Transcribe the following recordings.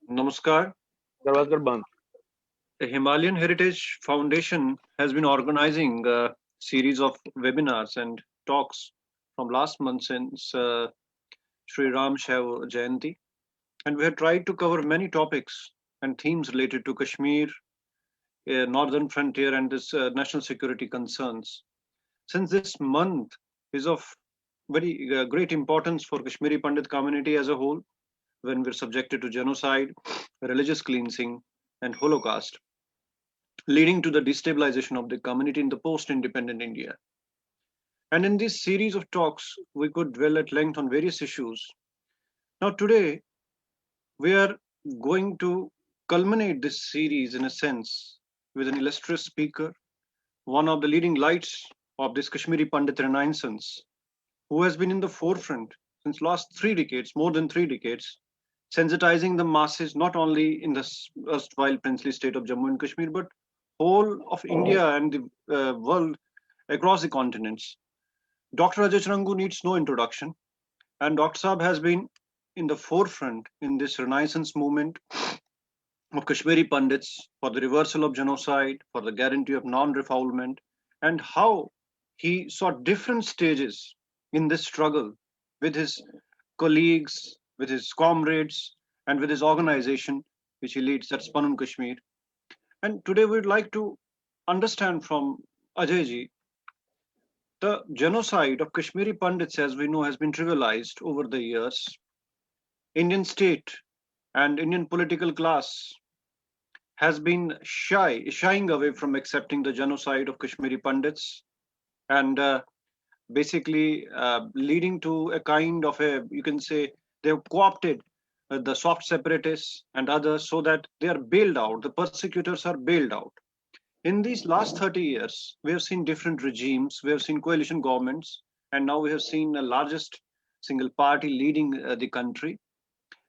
Namaskar. Gavaskar Band. The Himalayan Heritage Foundation has been organizing a series of webinars and talks from last month since Sri Ram Shav Jayanti. And we have tried to cover many topics and themes related to Kashmir, northern frontier, and this national security concerns. Since this month is of very great importance for Kashmiri Pandit community as a whole, when we're subjected to genocide, religious cleansing, and Holocaust, leading to the destabilization of the community in the post-independent India. And in this series of talks, we could dwell at length on various issues. Now, today, we are going to culminate this series in a sense with an illustrious speaker, one of the leading lights of this Kashmiri Pandit Renaissance, who has been in the forefront since last 3 decades, more than 3 decades, sensitizing the masses not only in the erstwhile princely state of Jammu and Kashmir, but whole of India and the world across the continents. Dr. Ajay Chrungoo needs no introduction, and Dr. Saab has been in the forefront in this Renaissance movement of Kashmiri Pandits for the reversal of genocide, for the guarantee of non-refoulement, and how he saw different stages in this struggle with his colleagues, with his comrades, and with his organization, which he leads, that's Panun Kashmir. And today we'd like to understand from Ajay ji. The genocide of Kashmiri Pandits, as we know, has been trivialized over the years. Indian state and Indian political class has been shying away from accepting the genocide of Kashmiri Pandits and basically leading to a kind of a, you can say, they've co-opted the soft separatists and others so that they are bailed out, the persecutors are bailed out. In these last 30 years, we have seen different regimes, we have seen coalition governments, and now we have seen the largest single party leading the country.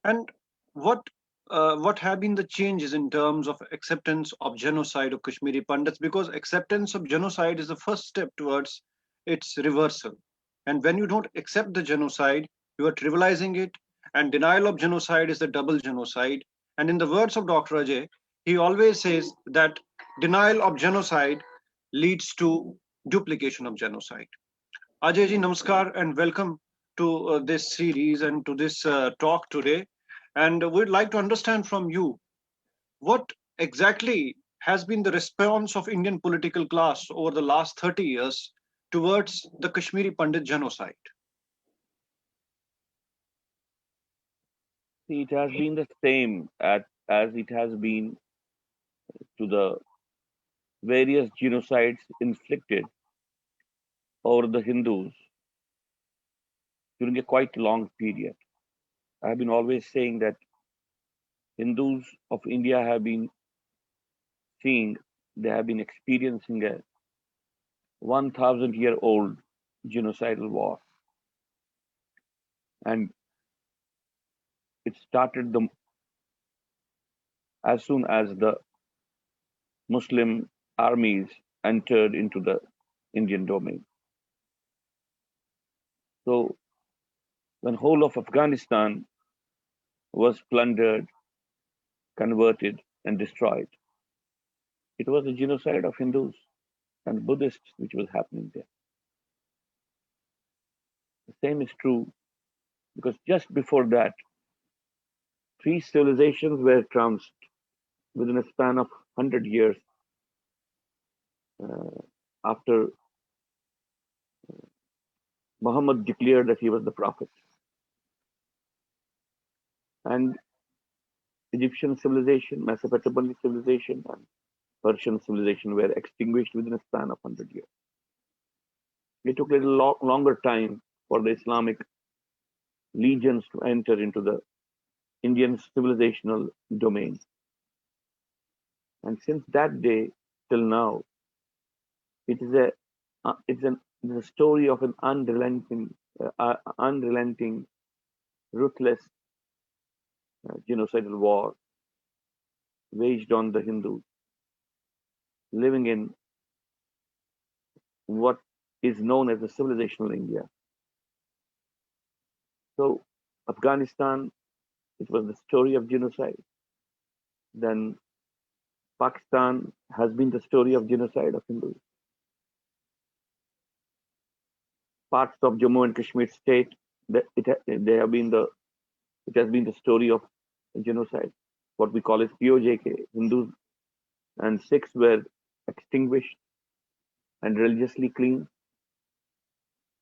And what what have been the changes in terms of acceptance of genocide of Kashmiri Pandits? Because acceptance of genocide is the first step towards its reversal. And when you don't accept the genocide, you are trivializing it, and denial of genocide is the double genocide. And in the words of Dr. Ajay, he always says that denial of genocide leads to duplication of genocide. Ajay ji, namaskar and welcome to this series and to this talk today. And we'd like to understand from you what exactly has been the response of Indian political class over the last 30 years towards the Kashmiri Pandit genocide. See, it has been the same as it has been to the various genocides inflicted over the Hindus during a quite long period. I have been always saying that Hindus of India have been seeing, they have been experiencing a 1,000-year-old genocidal war. And it started as soon as the Muslim armies entered into the Indian domain. So when whole of Afghanistan was plundered, converted, and destroyed, it was a genocide of Hindus and Buddhists which was happening there. The same is true because just before that, 3 civilizations were trounced within a span of 100 years after Muhammad declared that he was the prophet. And Egyptian civilization, Mesopotamian civilization, and Persian civilization were extinguished within a span of 100 years. It took a little longer time for the Islamic legions to enter into the Indian civilizational domain. And since that day till now, it is a story of an unrelenting, ruthless genocidal war waged on the Hindus living in what is known as the civilizational India. So Afghanistan, it was the story of genocide. Then Pakistan has been the story of genocide of Hindus. Parts of Jammu and Kashmir state, they have been it has been the story of genocide. What we call as POJK. Hindus and Sikhs were extinguished and religiously clean.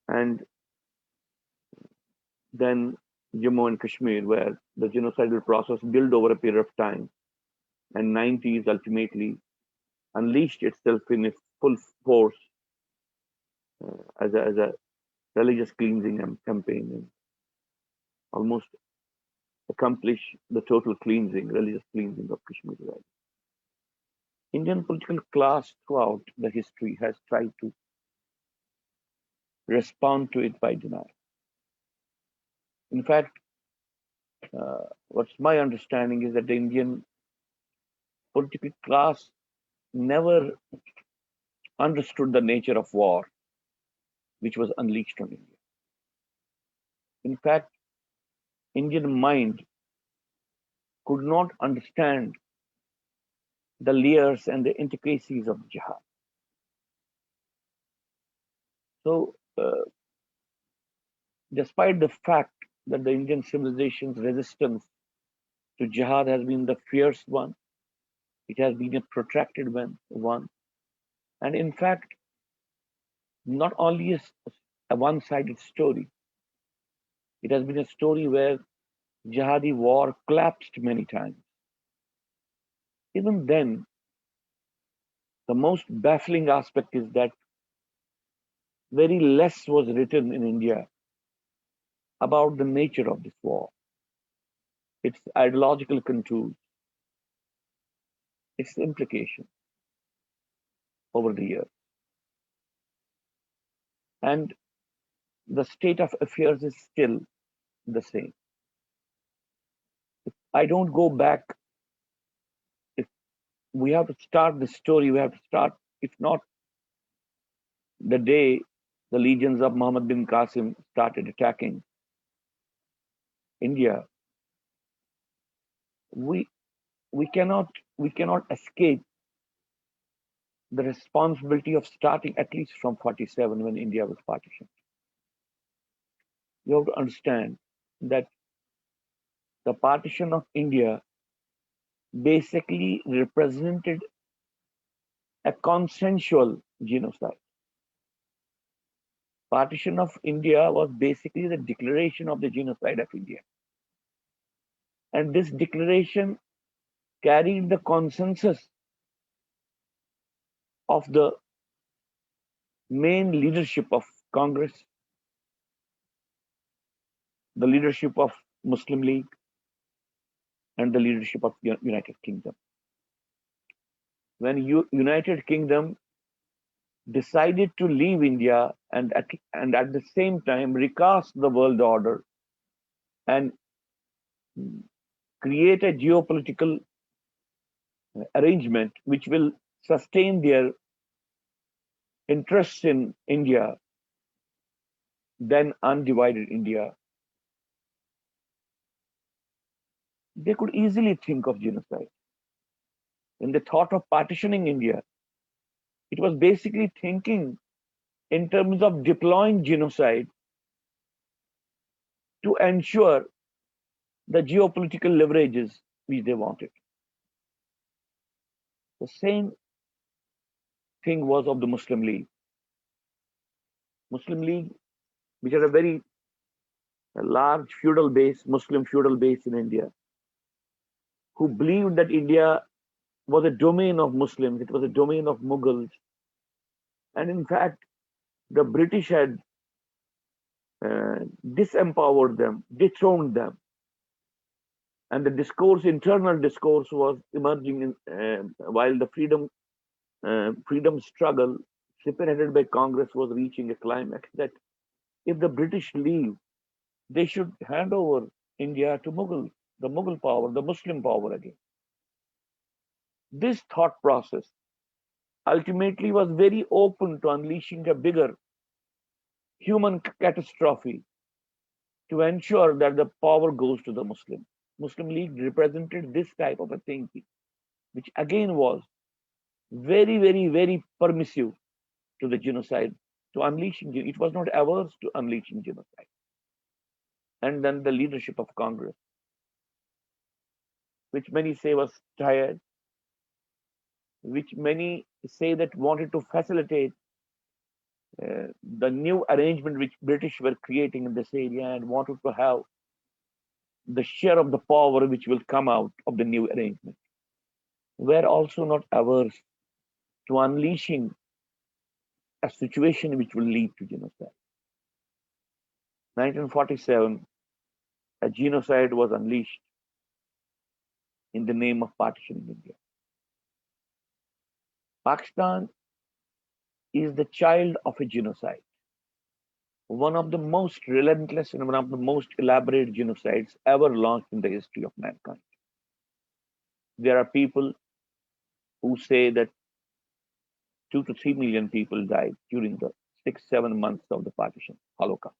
And then Jammu and Kashmir, where the genocidal process built over a period of time, and 90s ultimately unleashed itself in its full force as a religious cleansing campaign, and almost accomplish the total cleansing, religious cleansing of Kashmir Valley. Indian political class throughout the history has tried to respond to it by denial. In fact, what's my understanding is that the Indian political class never understood the nature of war which was unleashed on India. In fact, Indian mind could not understand the layers and the intricacies of jihad. So, despite the fact that the Indian civilization's resistance to jihad has been the fierce one, it has been a protracted one, and in fact, not only a one-sided story, it has been a story where jihadi war collapsed many times. Even then, the most baffling aspect is that very less was written in India about the nature of this war, its ideological contours, its implications over the years. And the state of affairs is still the same. If I don't go back, if we have to start the story, we have to start, if not the day the legions of Muhammad bin Qasim started attacking India, we cannot escape the responsibility of starting at least from 47 when India was partitioned. You have to understand that the partition of India basically represented a consensual genocide. Partition of India was basically the declaration of the genocide of India. And this declaration carried the consensus of the main leadership of Congress, the leadership of Muslim League, and the leadership of United Kingdom. When United Kingdom decided to leave India and at the same time recast the world order and create a geopolitical arrangement which will sustain their interests in India, then undivided India, they could easily think of genocide. When they thought of partitioning India, it was basically thinking in terms of deploying genocide to ensure the geopolitical leverages which they wanted. The same thing was of the Muslim League. Muslim League, which had a very large feudal base, Muslim feudal base in India, who believed that India was a domain of Muslims, it was a domain of Mughals. And in fact, the British had disempowered them, dethroned them. And the discourse, internal discourse, was emerging while the freedom struggle, spearheaded by Congress, was reaching a climax, that if the British leave, they should hand over India to the Mughal power, the Muslim power again. This thought process ultimately was very open to unleashing a bigger human catastrophe to ensure that the power goes to the Muslim. Muslim League represented this type of a thinking. which again was very, very, very permissive to the genocide, to unleashing. It was not averse to unleashing genocide. And then the leadership of Congress, which many say was tired, which many say that wanted to facilitate the new arrangement which British were creating in this area and wanted to have the share of the power which will come out of the new arrangement, were also not averse to unleashing a situation which will lead to genocide. 1947, a genocide was unleashed in the name of partitioning India. Pakistan is the child of a genocide, one of the most relentless and one of the most elaborate genocides ever launched in the history of mankind. There are people who say that 2 to 3 million people died during the 6, 7 months of the partition, Holocaust.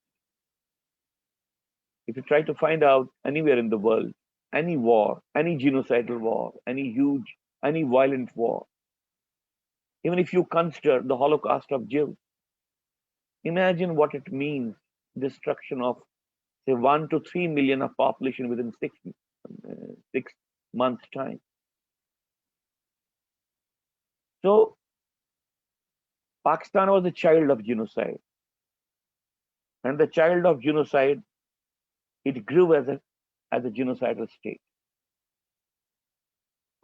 If you try to find out anywhere in the world, any war, any genocidal war, any huge, any violent war, even if you consider the Holocaust of Jews, imagine what it means, destruction of say 1 to 3 million of population within 6 months time. So Pakistan was a child of genocide, and the child of genocide, it grew as a genocidal state.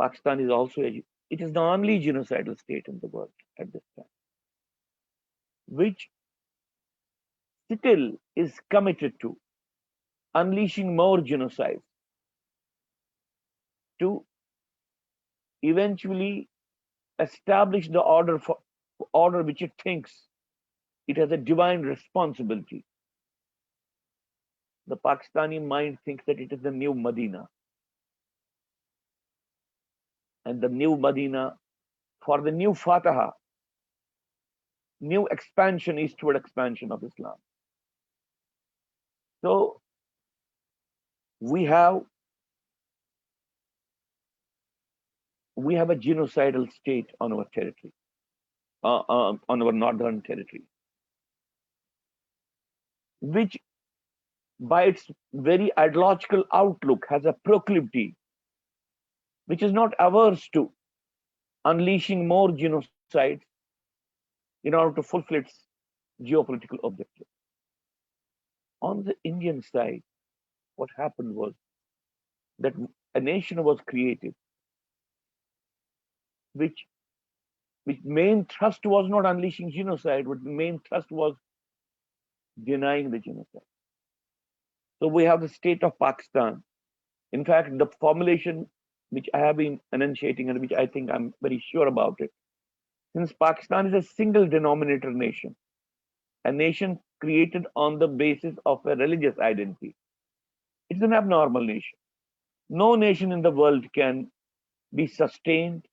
Pakistan is also it is the only genocidal state in the world at this time, which still is committed to unleashing more genocides to eventually establish the order which it thinks it has a divine responsibility. The Pakistani mind thinks that it is the new Medina, and the new Medina for the new Fataha, new expansion, eastward expansion of Islam. So we have a genocidal state on our territory, on our northern territory, which by its very ideological outlook has a proclivity which is not averse to unleashing more genocides in order to fulfill its geopolitical objective. On the Indian side, what happened was that a nation was created which main thrust was not unleashing genocide, but the main thrust was denying the genocide. So we have the state of Pakistan. In fact, the formulation which I have been enunciating and which I think I'm very sure about it, since Pakistan is a single denominator nation, a nation created on the basis of a religious identity, it's an abnormal nation. No nation in the world can be sustained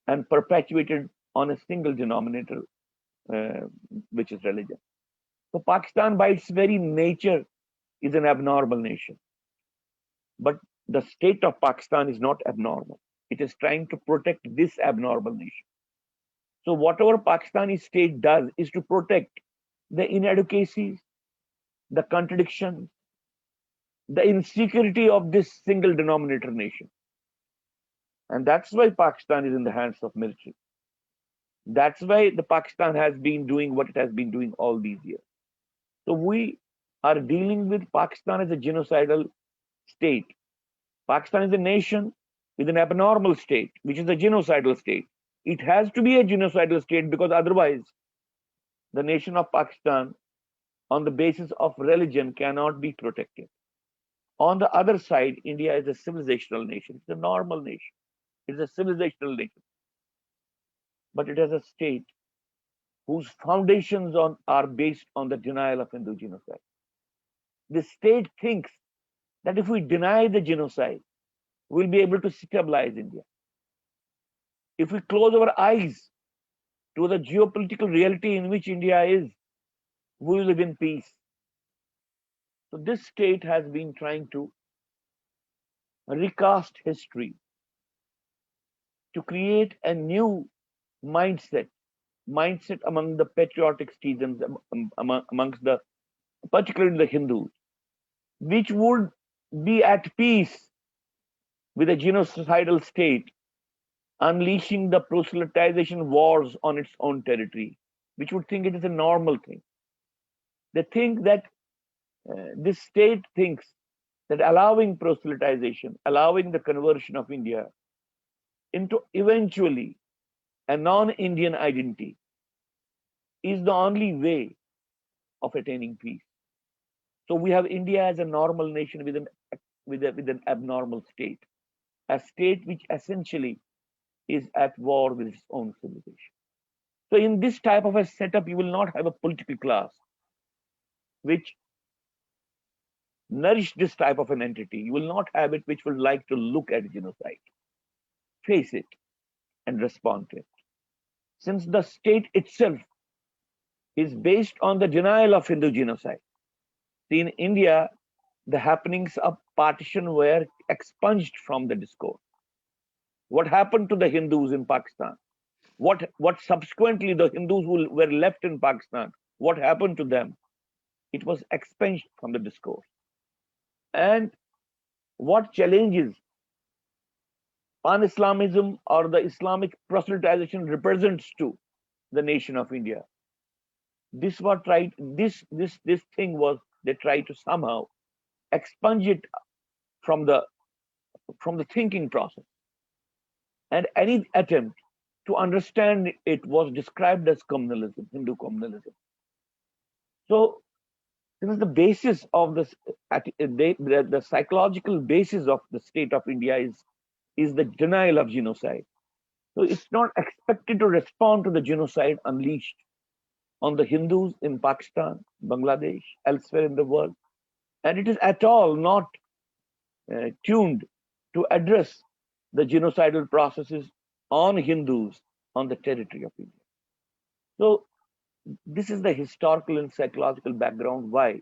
and perpetuated on a single denominator, uh, which is religion. So Pakistan, by its very nature, is an abnormal nation. But the state of Pakistan is not abnormal. It is trying to protect this abnormal nation. So whatever Pakistani state does is to protect the inadequacies, the contradictions, the insecurity of this single denominator nation. And that's why Pakistan is in the hands of military. That's why the Pakistan has been doing what it has been doing all these years. So we are dealing with Pakistan as a genocidal state. Pakistan is a nation with an abnormal state, which is a genocidal state. It has to be a genocidal state because otherwise the nation of Pakistan on the basis of religion cannot be protected. On the other side, India is a civilizational nation. It's a normal nation. It's a civilizational nation. But it has a state whose foundations are based on the denial of Hindu genocide. The state thinks that if we deny the genocide, we'll be able to stabilize India. If we close our eyes to the geopolitical reality in which India is, we will live in peace. So this state has been trying to recast history to create a new mindset among the patriotic citizens, amongst the particularly the Hindus, which would be at peace with a genocidal state unleashing the proselytization wars on its own territory, which would think it is a normal thing. They think that this state thinks that allowing proselytization, allowing the conversion of India into eventually a non-Indian identity is the only way of attaining peace. So we have India as a normal nation with an abnormal state, a state which essentially is at war with its own civilization. So in this type of a setup, you will not have a political class which nourish this type of an entity. You will not have it which would like to look at genocide, face it, and respond to it. Since the state itself is based on the denial of Hindu genocide. See, in India, the happenings of partition were expunged from the discourse. What happened to the Hindus in Pakistan? What subsequently the Hindus who were left in Pakistan, what happened to them? It was expunged from the discourse. And what challenges pan-Islamism or the Islamic proselytization represents to the nation of India? This thing was they tried to somehow expunge it from the thinking process. And any attempt to understand it was described as communalism, Hindu communalism. So this is the basis of this. The psychological basis of the state of India is the denial of genocide. So it's not expected to respond to the genocide unleashed on the Hindus in Pakistan, Bangladesh, elsewhere in the world, and it is at all not tuned to address the genocidal processes on Hindus on the territory of India. So this is the historical and psychological background why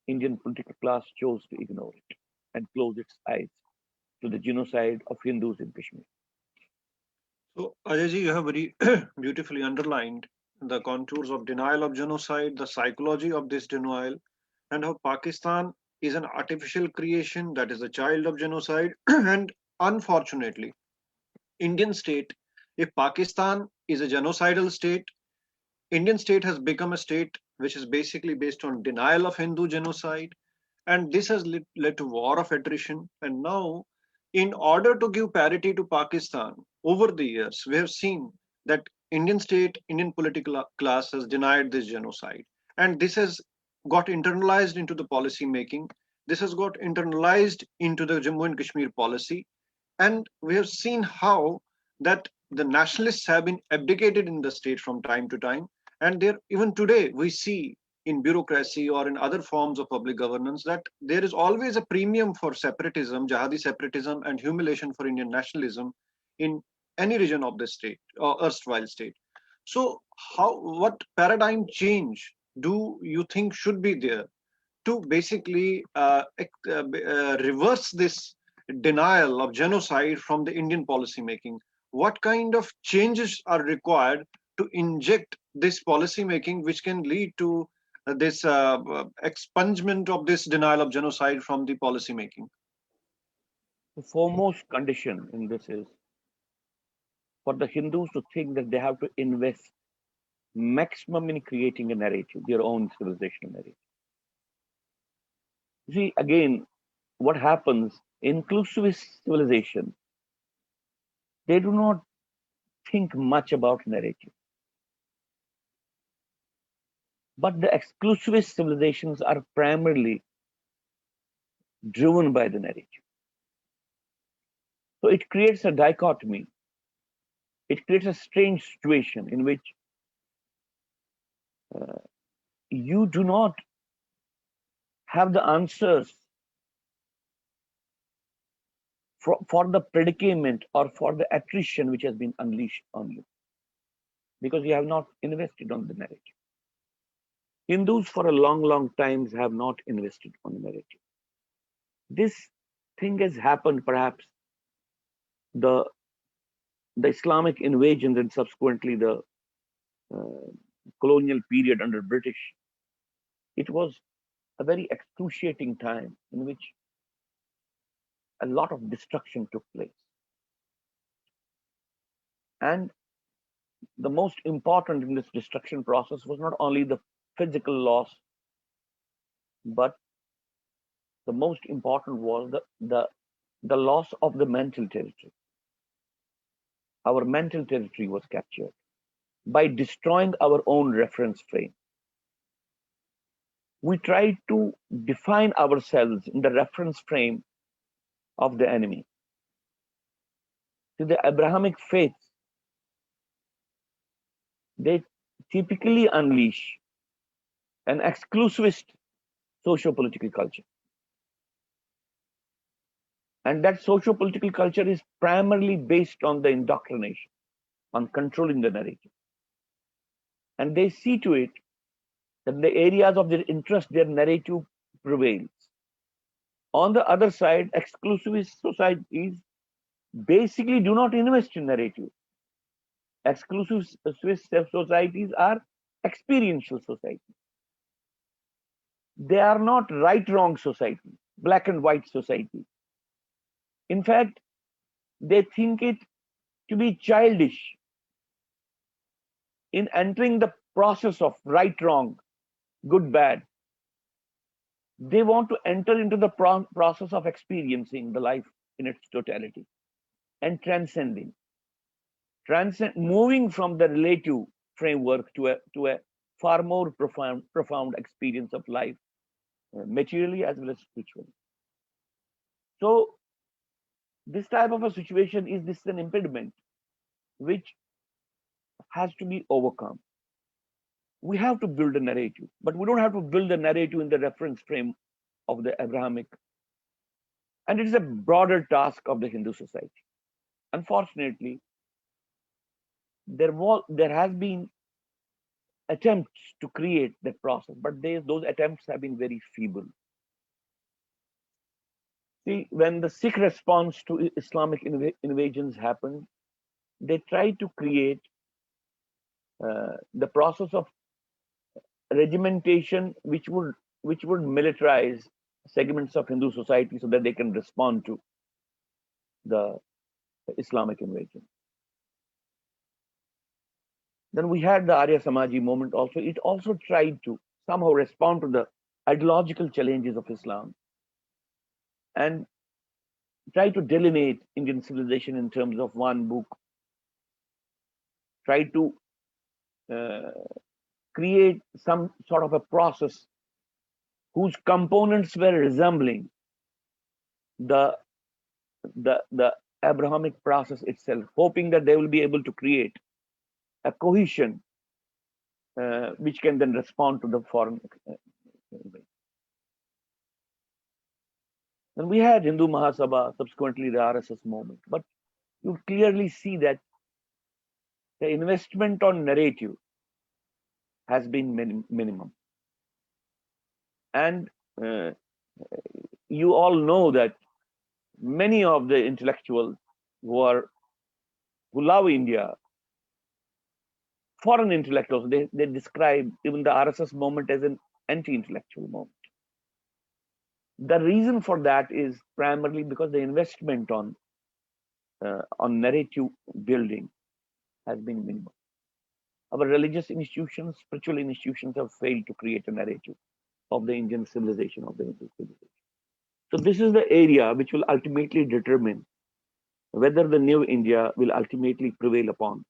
Indian political class chose to ignore it and close its eyes to the genocide of Hindus in Kashmir. So, Ajayji, you have very beautifully underlined the contours of denial of genocide, the psychology of this denial, and how Pakistan is an artificial creation that is a child of genocide. And unfortunately, Indian state, if Pakistan is a genocidal state, Indian state has become a state which is basically based on denial of Hindu genocide, and this has led to war of attrition. And now, in order to give parity to Pakistan, over the years, we have seen that Indian state, Indian political class has denied this genocide, and this has got internalized into the policy making. This has got internalized into the Jammu and Kashmir policy, and we have seen how that the nationalists have been abdicated in the state from time to time. And there, even today, we see in bureaucracy or in other forms of public governance that there is always a premium for separatism, jihadi separatism, and humiliation for Indian nationalism in any region of the state or erstwhile state. So, what paradigm change do you think should be there to basically reverse this denial of genocide from the Indian policy making? What kind of changes are required to inject this policy making, which can lead to this expungement of this denial of genocide from the policy making? The foremost condition in this is for the Hindus to think that they have to invest maximum in creating a narrative, their own civilizational narrative. You see, again, what happens, inclusivist civilization, they do not think much about narrative. But the exclusivist civilizations are primarily driven by the narrative. So it creates a dichotomy. It creates a strange situation in which you do not have the answers for the predicament or for the attrition which has been unleashed on you, because you have not invested on the narrative. Hindus for a long time have not invested on the narrative. This thing has happened perhaps the the Islamic invasions and subsequently the uh, colonial period under British, it was a very excruciating time in which a lot of destruction took place. And the most important in this destruction process was not only the physical loss, but the most important was the loss of the mental territory. Our mental territory was captured by destroying our own reference frame. We tried to define ourselves in the reference frame of the enemy. To the Abrahamic faiths, they typically unleash an exclusivist socio-political culture. And that socio-political culture is primarily based on the indoctrination, on controlling the narrative. And they see to it that in the areas of their interest, their narrative prevails. On the other side, exclusivist societies basically do not invest in narrative. Exclusive Swiss societies are experiential societies. They are not right-wrong societies, black and white societies. In fact, they think it to be childish in entering the process of right-wrong, good-bad. They want to enter into the process of experiencing the life in its totality and transcending, moving from the relative framework to a far more profound experience of life, materially as well as spiritually. So this type of a situation is an impediment which has to be overcome. We have to build a narrative, but we don't have to build a narrative in the reference frame of the Abrahamic. And it is a broader task of the Hindu society. Unfortunately, there has been attempts to create that process, but those attempts have been very feeble. See, when the Sikh response to Islamic invasions happened, they tried to create the process of regimentation, which would militarize segments of Hindu society so that they can respond to the Islamic invasion. Then we had the Arya Samaji movement also. It also tried to somehow respond to the ideological challenges of Islam and try to delineate Indian civilization in terms of one book, try to create some sort of a process whose components were resembling the Abrahamic process itself, hoping that they will be able to create a cohesion which can then respond to the foreign. Then we had Hindu Mahasabha, subsequently the RSS movement. But you clearly see that the investment on narrative has been minimum. And you all know that many of the intellectuals who love India, foreign intellectuals, they describe even the RSS movement as an anti-intellectual movement. The reason for that is primarily because the investment on narrative building has been minimal. Our religious institutions, spiritual institutions have failed to create a narrative of the Indian civilization, of the Hindu civilization. So this is the area which will ultimately determine whether the new India will ultimately prevail upon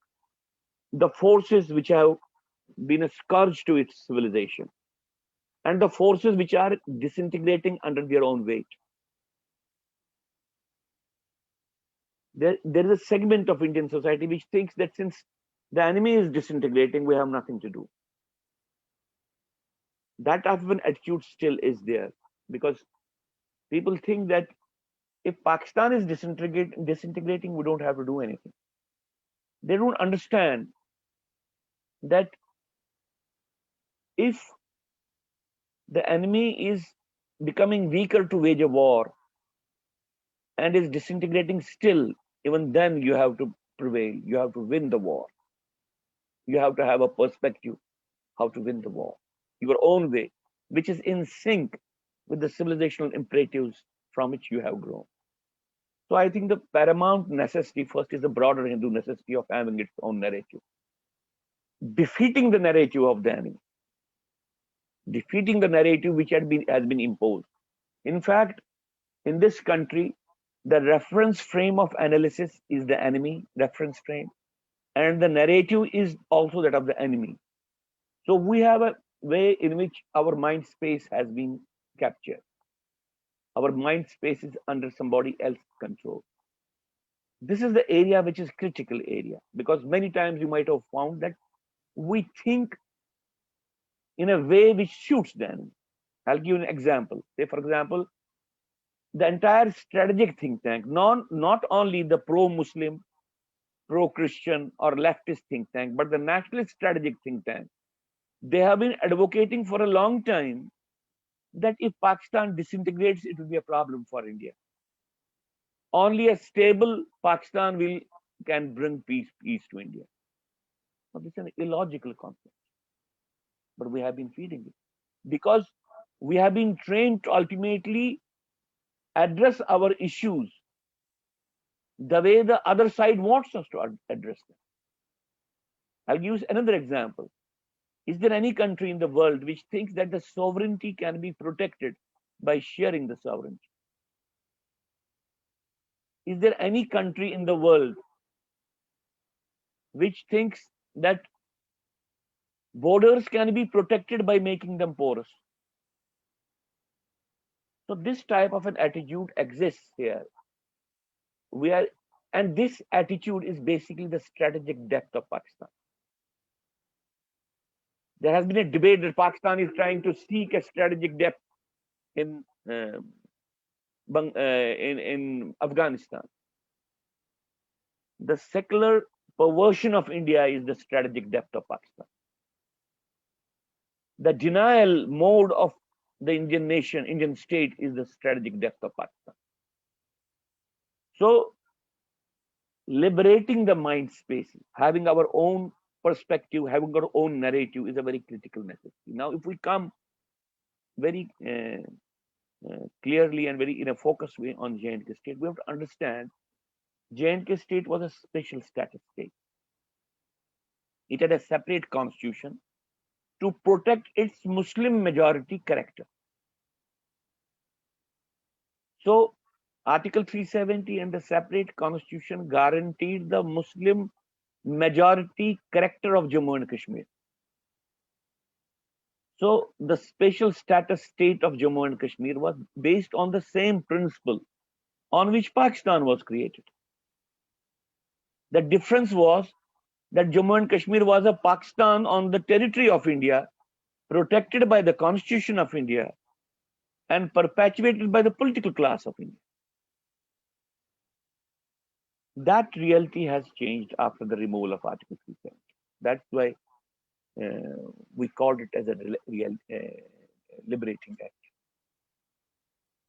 the forces which have been a scourge to its civilization and the forces which are disintegrating under their own weight. There is a segment of Indian society which thinks that since the enemy is disintegrating, we have nothing to do. That type of an attitude still is there because people think that if Pakistan is disintegrating, we don't have to do anything. They don't understand that if the enemy is becoming weaker to wage a war and is disintegrating still, even then you have to prevail, you have to win the war. You have to have a perspective how to win the war, your own way, which is in sync with the civilizational imperatives from which you have grown. So I think the paramount necessity first is the broader Hindu necessity of having its own narrative, defeating the narrative of the enemy, defeating the narrative which has been imposed. In fact, in this country, the reference frame of analysis is the enemy reference frame, and the narrative is also that of the enemy. So we have a way in which our mind space has been captured. Our mind space is under somebody else's control. This is the area which is critical area, because many times you might have found that we think in a way which suits the enemy. I'll give you an example. Say, for example, the entire strategic think tank, not only the pro-Muslim, pro-Christian, or leftist think tank, but the nationalist strategic think tank, they have been advocating for a long time that if Pakistan disintegrates, it will be a problem for India. Only a stable Pakistan can bring peace to India. Now, this is an illogical concept, but we have been feeding it because we have been trained to ultimately address our issues the way the other side wants us to address them. I'll use another example. Is there any country in the world which thinks that the sovereignty can be protected by sharing the sovereignty? Is there any country in the world which thinks that borders can be protected by making them porous? So this type of an attitude exists here. And this attitude is basically the strategic depth of Pakistan. There has been a debate that Pakistan is trying to seek a strategic depth in Afghanistan. The secular perversion of India is the strategic depth of Pakistan. The denial mode of the Indian nation, Indian state, is the strategic depth of Pakistan. So, liberating the mind space, having our own perspective, having our own narrative is a very critical necessity. Now, if we come very clearly and very in a focused way on J&K state, we have to understand J&K state was a special status state. It had a separate constitution to protect its Muslim majority character. So, Article 370 and the separate constitution guaranteed the Muslim majority character of Jammu and Kashmir. So, the special status state of Jammu and Kashmir was based on the same principle on which Pakistan was created. The difference was that Jammu and Kashmir was a Pakistan on the territory of India, protected by the Constitution of India, and perpetuated by the political class of India. That reality has changed after the removal of Article 370. That's why we called it as a liberating act.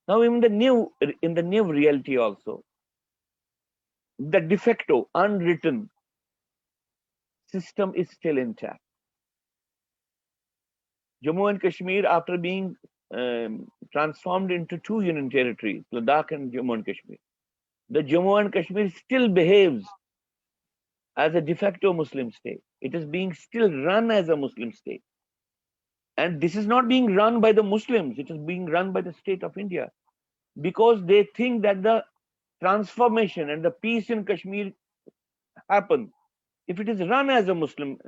Now, in the new reality also, the de facto unwritten system is still intact. Jammu and Kashmir, after being transformed into two union territories, Ladakh and Jammu and Kashmir, the Jammu and Kashmir still behaves as a de facto Muslim state. It is being still run as a Muslim state. And this is not being run by the Muslims, it is being run by the state of India, because they think that the transformation and the peace in Kashmir happen if it is run as a Muslim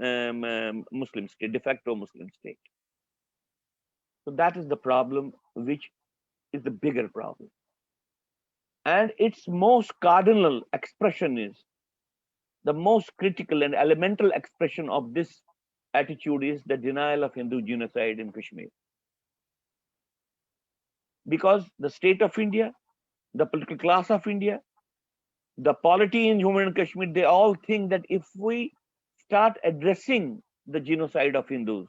state, de facto Muslim state. So that is the problem, which is the bigger problem. And its most cardinal expression is, the most critical and elemental expression of this attitude is the denial of Hindu genocide in Kashmir. Because the state of India, the political class of India, the polity in Jammu and Kashmir, they all think that if we start addressing the genocide of Hindus,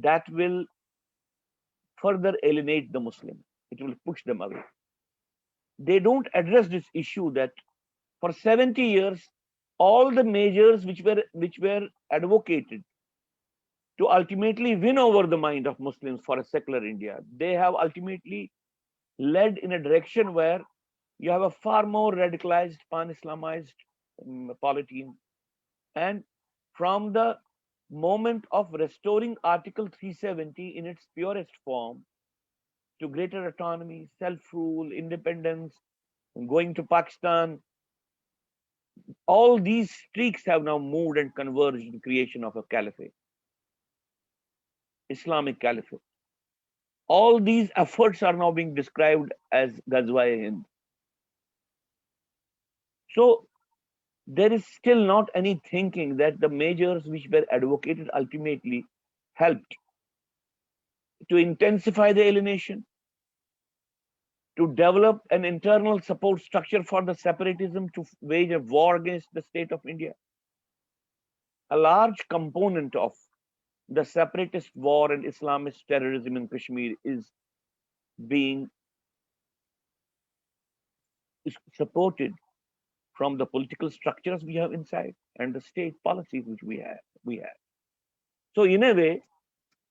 that will further alienate the Muslims. It will push them away. They don't address this issue that For 70 years, all the measures which were advocated to ultimately win over the mind of Muslims for a secular India, they have ultimately led in a direction where you have a far more radicalized, pan-Islamized polity. And from the moment of restoring Article 370 in its purest form to greater autonomy, self-rule, independence, going to Pakistan, all these streaks have now moved and converged in the creation of a caliphate, Islamic caliphate. All these efforts are now being described as Ghazwa-e-Hind. So there is still not any thinking that the measures which were advocated ultimately helped to intensify the alienation, to develop an internal support structure for the separatism to wage a war against the state of India. A large component of the separatist war and Islamist terrorism in Kashmir is being supported from the political structures we have inside and the state policies which we have. So in a way,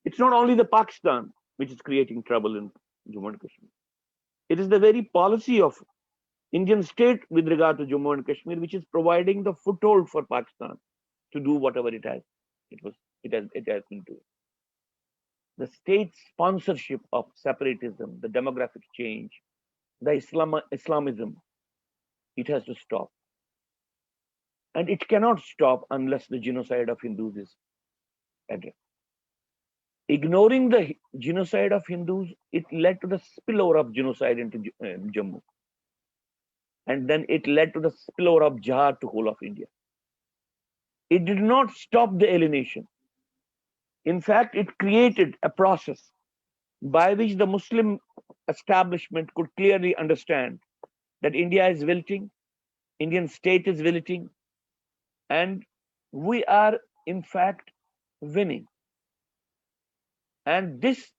it's not only the Pakistan which is creating trouble in Jammu and Kashmir. It is the very policy of Indian state with regard to Jammu and Kashmir which is providing the foothold for Pakistan to do whatever it has been doing. The state sponsorship of separatism, the demographic change, the Islamism, it has to stop. And it cannot stop unless the genocide of Hindus is addressed. Ignoring the genocide of Hindus, it led to the spillover of genocide into Jammu. And then it led to the spillover of jihad to whole of India. It did not stop the alienation. In fact, it created a process by which the Muslim establishment could clearly understand that India is wilting, Indian state is wilting, and we are in fact winning. And this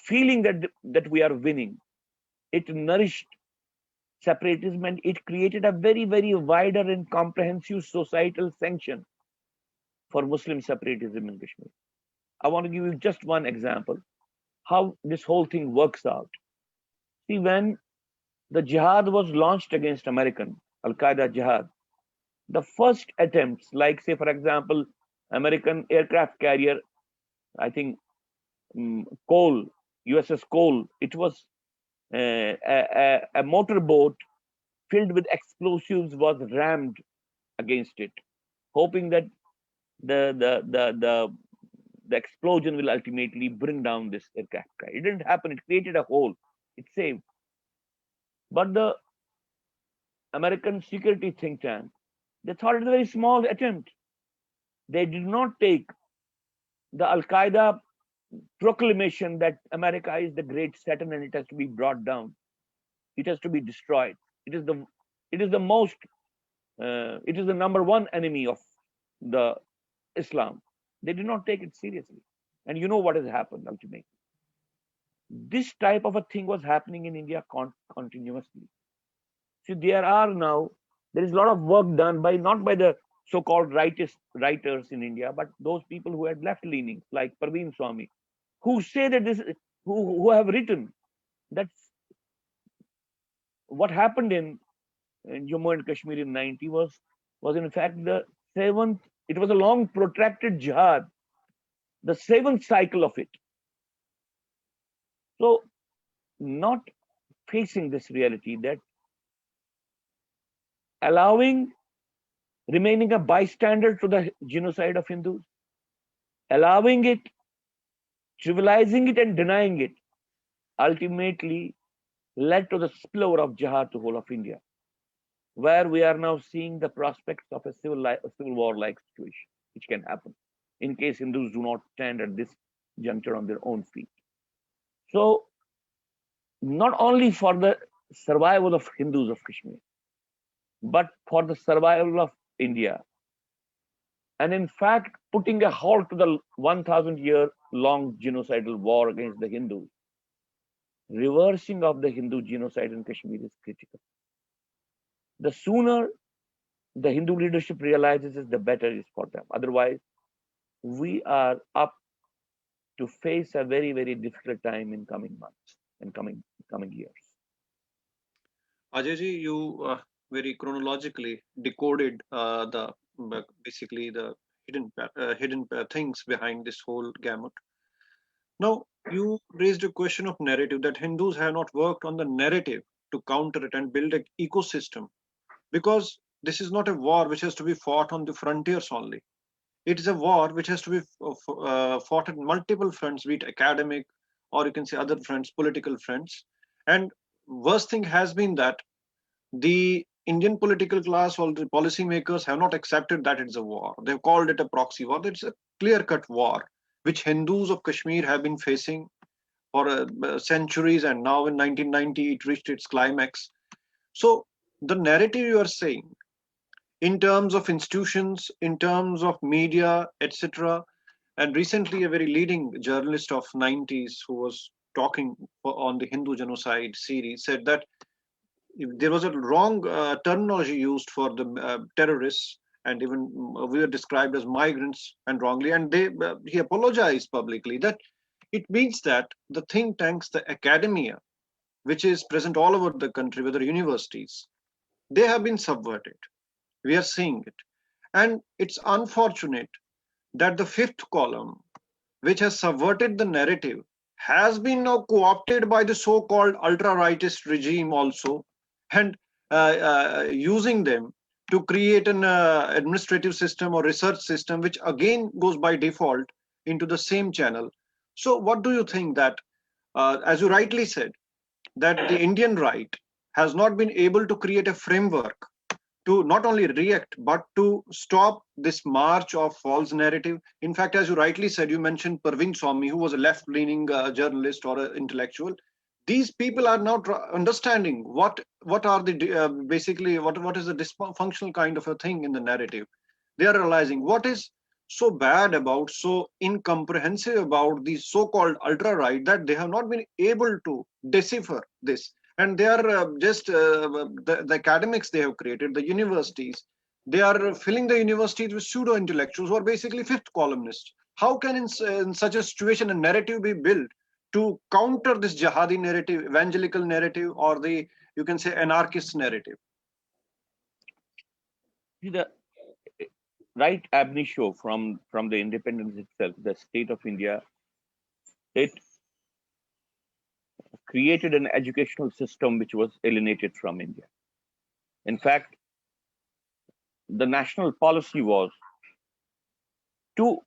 feeling that we are winning, it nourished separatism and it created a very, very wider and comprehensive societal sanction for Muslim separatism in Kashmir. I want to give you just one example how this whole thing works out. See, when the jihad was launched against American Al-Qaeda jihad, the first attempts, like say for example, American aircraft carrier, I think Cole, USS Cole, it was a motorboat filled with explosives was rammed against it, hoping that the explosion will ultimately bring down this aircraft carrier. It didn't happen. It created a hole. It saved. But the American security think tank, they thought it was a very small attempt. They did not take the Al-Qaeda proclamation that America is the great Satan and it has to be brought down. It has to be destroyed. It is the number one enemy of the Islam. They did not take it seriously. And you know what has happened ultimately. This type of a thing was happening in India continuously. See, there is a lot of work done not by the so-called writers in India, but those people who had left leanings like Parveen Swami, who say that who have written that what happened in Jammu and Kashmir in 90 was in fact the seventh. It was a long protracted jihad, the seventh cycle of it. So, not facing this reality that remaining a bystander to the genocide of Hindus, allowing it, trivializing it and denying it, ultimately led to the spillover of jihad to whole of India, where we are now seeing the prospects of a civil war-like situation, which can happen in case Hindus do not stand at this juncture on their own feet. So, not only for the survival of Hindus of Kashmir, but for the survival of India, and in fact putting a halt to the 1,000-year-long genocidal war against the Hindus, reversing of the Hindu genocide in Kashmir is critical. The sooner the Hindu leadership realizes it, the better it is for them. Otherwise, we are up to face a very, very difficult time in coming months and coming years. Ajayji, you very chronologically decoded basically the hidden things behind this whole gamut. Now, you raised a question of narrative that Hindus have not worked on the narrative to counter it and build an ecosystem, because this is not a war which has to be fought on the frontiers only. It is a war which has to be fought at multiple fronts, be it academic or you can say other fronts, political fronts. And worst thing has been that the Indian political class or the policymakers have not accepted that it's a war. They've called it a proxy war. It's a clear-cut war, which Hindus of Kashmir have been facing for centuries, and now in 1990 it reached its climax. So the narrative you are saying, in terms of institutions, in terms of media, etc., and recently a very leading journalist of 90s who was talking on the Hindu genocide series said that there was a wrong terminology used for the terrorists, and even we were described as migrants and wrongly, and he apologized publicly that it means that the think tanks, the academia, which is present all over the country, whether universities, they have been subverted. We are seeing it, and it's unfortunate that the fifth column, which has subverted the narrative, has been now co-opted by the so-called ultra-rightist regime also, and using them to create an administrative system or research system, which again goes by default into the same channel. So, what do you think that, as you rightly said, that the Indian right has not been able to create a framework to not only react but to stop this march of false narrative? In fact, as you rightly said, you mentioned Parveen Swami, who was a left-leaning journalist or an intellectual. These people are now understanding what are the basically what is the dysfunctional kind of a thing in the narrative. They are realizing what is so bad about, so incomprehensive about the so-called ultra right, that they have not been able to decipher this, and they are just the academics they have created, the universities, they are filling the universities with pseudo intellectuals who are basically fifth columnists. How can in such a situation a narrative be built to counter this jihadi narrative, evangelical narrative, or the, you can say, anarchist narrative? See, the right ab initio from the independence itself, the state of India, it created an educational system which was alienated from India. In fact, the national policy was to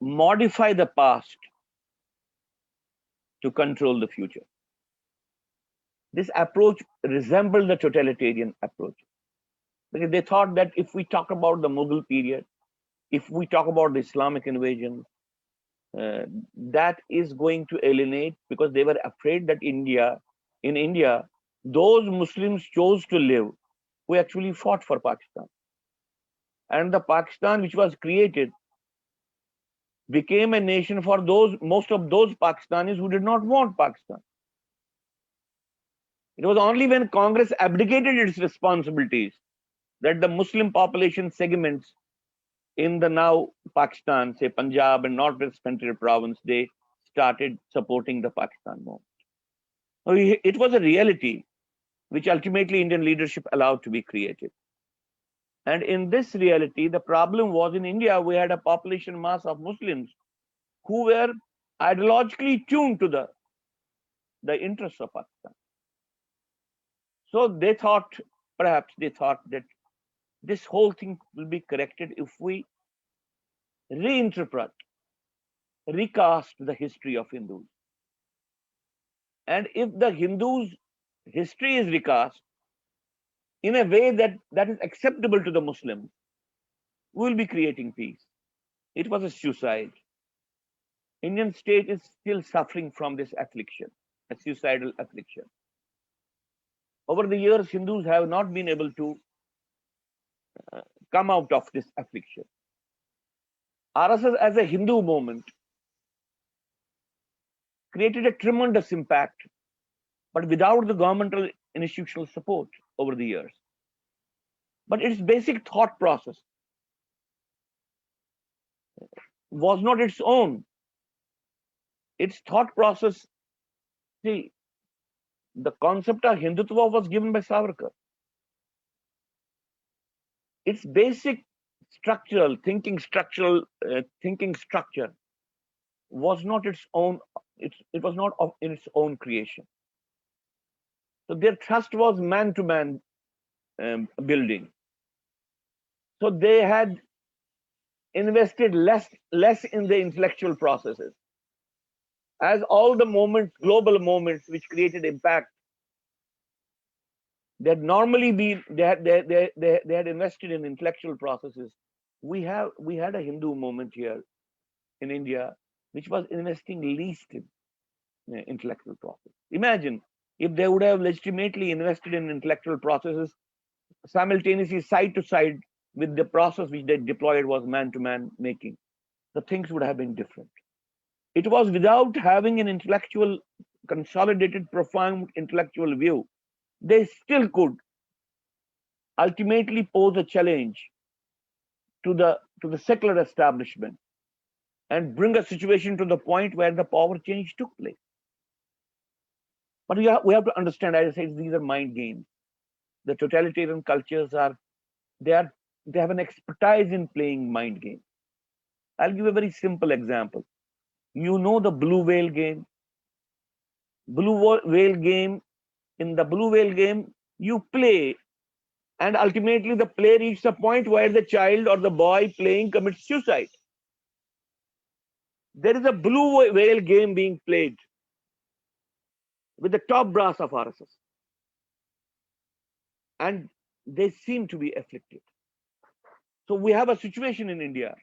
modify the past to control the future. This approach resembled the totalitarian approach, because they thought that if we talk about the Mughal period, if we talk about the Islamic invasion, that is going to alienate, because they were afraid that in India, those Muslims chose to live who actually fought for Pakistan. And the Pakistan which was created became a nation for most of those Pakistanis who did not want Pakistan. It was only when Congress abdicated its responsibilities that the Muslim population segments in the now Pakistan, say Punjab and Northwest Frontier Province, they started supporting the Pakistan movement. It was a reality which ultimately Indian leadership allowed to be created. And in this reality, the problem was in India, we had a population mass of Muslims who were ideologically tuned to the interests of Pakistan. So perhaps they thought that this whole thing will be corrected if we reinterpret, recast the history of Hindus. And if the Hindus' history is recast in a way that is acceptable to the Muslims, we will be creating peace. It was a suicide. Indian state is still suffering from this affliction, a suicidal affliction. Over the years, Hindus have not been able to come out of this affliction. RSS as a Hindu movement created a tremendous impact, but without the governmental institutional support over the years. But its basic thought process was not its own. Its thought process, see, the concept of Hindutva was given by Savarkar. Its basic thinking structure was not its own. It was not in its own creation. So their trust was man-to-man building. So they had invested less in the intellectual processes. As all the global moments which created impact, they had invested in intellectual processes. We had a Hindu movement here in India which was investing least in intellectual process. Imagine if they would have legitimately invested in intellectual processes simultaneously, side to side with the process which they deployed was man-to-man making, the things would have been different. It was without having an intellectual, consolidated, profound intellectual view, they still could ultimately pose a challenge to the secular establishment and bring a situation to the point where the power change took place. But we have to understand, as I said, these are mind games. The totalitarian cultures they have an expertise in playing mind games. I'll give a very simple example. You know the blue whale game? Blue whale game, in the blue whale game, you play, and ultimately the play reaches a point where the child or the boy playing commits suicide. There is a blue whale game being played with the top brass of RSS. And they seem to be afflicted. So we have a situation in India.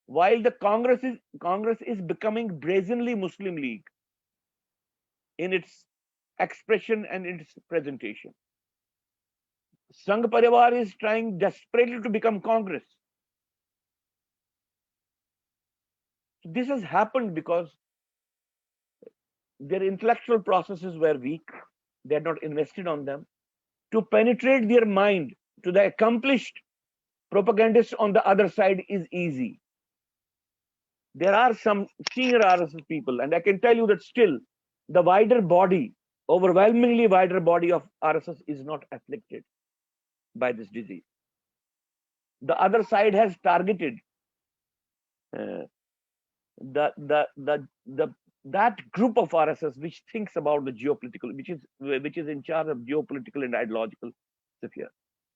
While the Congress is becoming brazenly Muslim League in its expression and its presentation, Sangh Parivar is trying desperately to become Congress. This has happened because their intellectual processes were weak. They had not invested on them. To penetrate their mind to the accomplished propagandists on the other side is easy. There are some senior RSS people, and I can tell you that still the overwhelmingly wider body of RSS is not afflicted by this disease. The other side has targeted that group of RSS which thinks about the geopolitical, which is in charge of geopolitical and ideological sphere.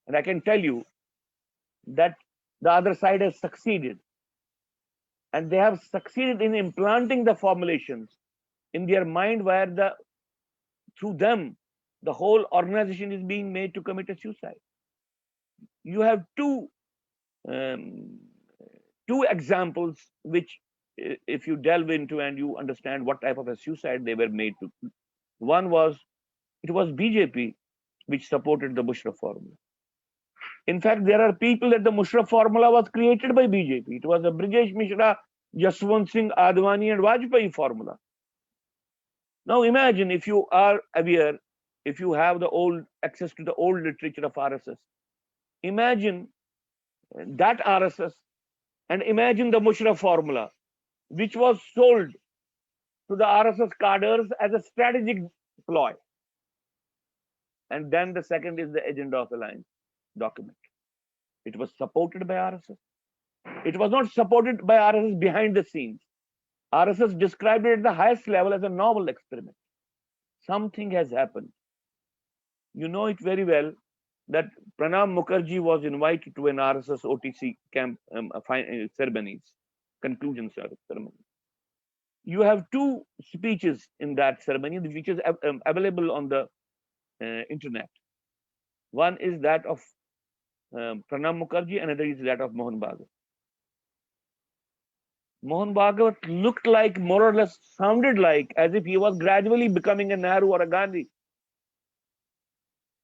And I can tell you that the other side has succeeded. And they have succeeded in implanting the formulations in their mind where through them, the whole organization is being made to commit a suicide. You have two examples which, if you delve into and you understand what type of a suicide they were made to. One was, it was BJP which supported the Musharraf formula. In fact, there are people that the Musharraf formula was created by BJP. It was a Brijesh Mishra, Jaswant Singh, Advani and Vajpayee formula. Now imagine, if you are aware, if you have access to the old literature of RSS, imagine that RSS and imagine the Musharraf formula, which was sold to the RSS cadres as a strategic ploy. And then the second is the Agenda of Alliance document. It was supported by RSS. It was not supported by RSS behind the scenes. RSS described it at the highest level as a novel experiment. Something has happened. You know it very well that Pranab Mukherjee was invited to an RSS OTC camp ceremonies, conclusion ceremony. You have two speeches in that ceremony, which is available on the internet. One is that of Pranab Mukherjee, another is that of Mohan Bhagwat. Mohan Bhagwat looked like, more or less sounded like, as if he was gradually becoming a Nehru or a Gandhi.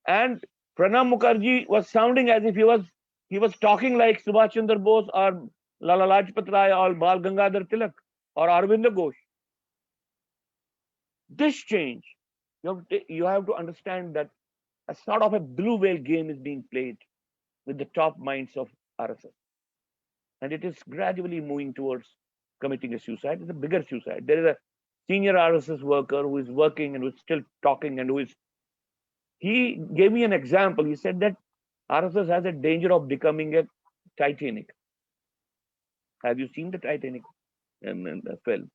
And Pranab Mukherjee was sounding as if he was talking like Subhash Chandra Bose or Lala Lajpat Rai or Bal Gangadhar Tilak or Arvind Ghosh. This change, You have to understand that a sort of a blue whale game is being played with the top minds of RSS, and it is gradually moving towards committing a suicide. It's a bigger suicide. There is a senior RSS worker who is working and who is still talking and who is. He gave me an example. He said that RSS has a danger of becoming a Titanic. Have you seen the Titanic film?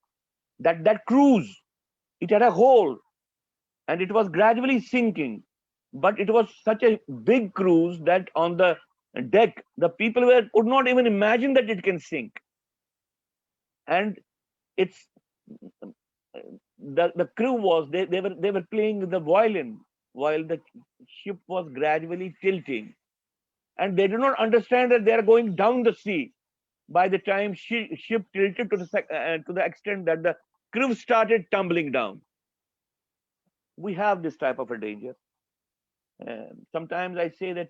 That cruise, it had a hole and it was gradually sinking. But it was such a big cruise that on the deck, the people could not even imagine that it can sink. And it's the crew was they were playing the violin while the ship was gradually tilting, and they did not understand that they are going down the sea. By the time ship tilted to the extent that the crew started tumbling down. We have this type of a danger. Sometimes I say that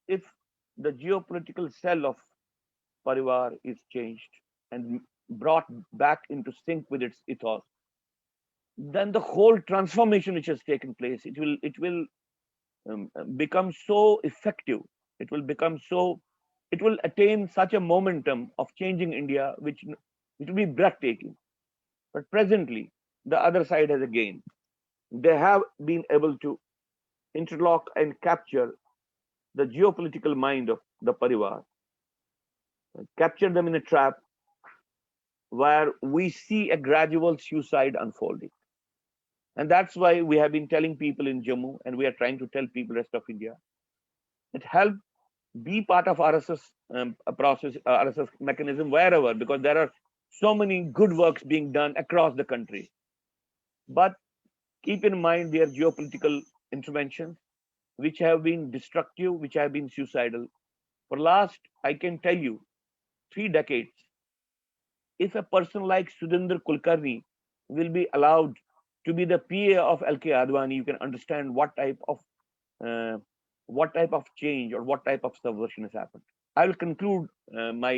if the geopolitical cell of Parivar is changed and brought back into sync with its ethos, then the whole transformation which has taken place, it will become so effective. It will become so. It will attain such a momentum of changing India, which will be breathtaking. But presently, the other side has a gain. They have been able to interlock and capture the geopolitical mind of the Parivar, capture them in a trap where we see a gradual suicide unfolding. And that's why we have been telling people in Jammu, and we are trying to tell people rest of India, that help be part of RSS process, RSS mechanism wherever, because there are so many good works being done across the country. But keep in mind their geopolitical interventions, which have been destructive, which have been suicidal. For last, I can tell you, 3 decades, if a person like Sudhindra Kulkarni will be allowed to be the PA of LK Advani, you can understand uh, what type of change or what type of subversion has happened. I will conclude my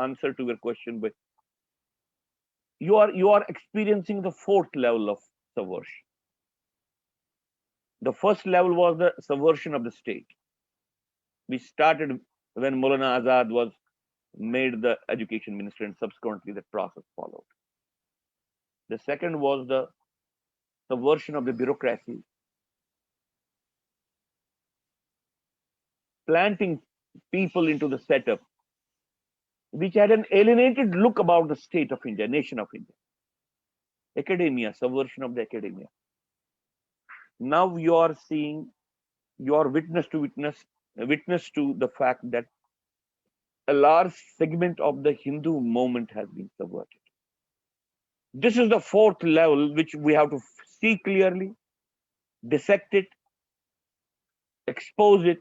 answer to your question with you are experiencing the fourth level of subversion. The first level was the subversion of the state. We started when Maulana Azad was made the education minister, and subsequently that process followed. The second was the subversion of the bureaucracy, planting people into the setup which had an alienated look about the state of India, nation of India. Academia, subversion of the academia. Now you are seeing, you are witness to the fact that a large segment of the Hindu movement has been subverted. This is the fourth level which we have to see clearly, dissect it, expose it,